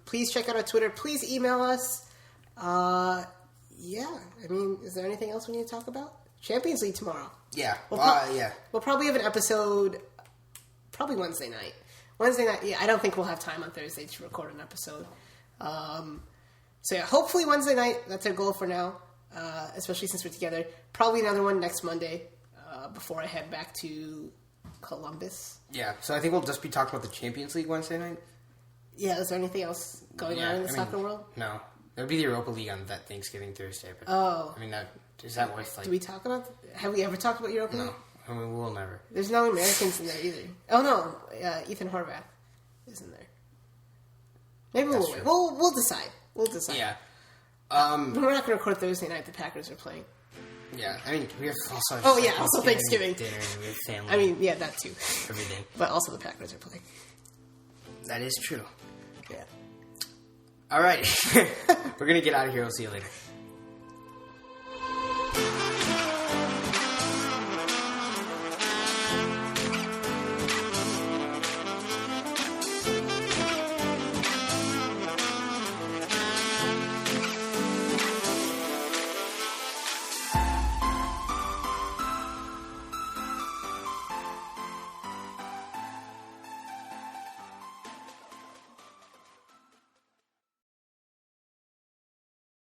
[SPEAKER 2] Please check out our Twitter. Please email us. Is there anything else we need to talk about? Champions League tomorrow.
[SPEAKER 1] Yeah.
[SPEAKER 2] We'll probably have an episode probably Wednesday night. I don't think we'll have time on Thursday to record an episode. Hopefully Wednesday night. That's our goal for now, especially since we're together. Probably another one next Monday before I head back to Columbus.
[SPEAKER 1] Yeah, so I think we'll just be talking about the Champions League Wednesday night.
[SPEAKER 2] Yeah, is there anything else going on in the soccer world?
[SPEAKER 1] No. There would be the Europa League on that Thanksgiving Thursday. But, is that worth,
[SPEAKER 2] Do we talk about... Have we ever talked about Europa League?
[SPEAKER 1] No. We will never.
[SPEAKER 2] There's no Americans in there either. Oh, no. Ethan Horvath is in there. Maybe we'll decide. We'll decide.
[SPEAKER 1] Yeah.
[SPEAKER 2] We're not going to record Thursday night. The Packers are playing.
[SPEAKER 1] Yeah. We have also...
[SPEAKER 2] also Thanksgiving.
[SPEAKER 1] Dinner with family.
[SPEAKER 2] That too.
[SPEAKER 1] Everything.
[SPEAKER 2] But also the Packers are playing.
[SPEAKER 1] That is true.
[SPEAKER 2] Yeah.
[SPEAKER 1] All right. We're going to get out of here. We'll see you later.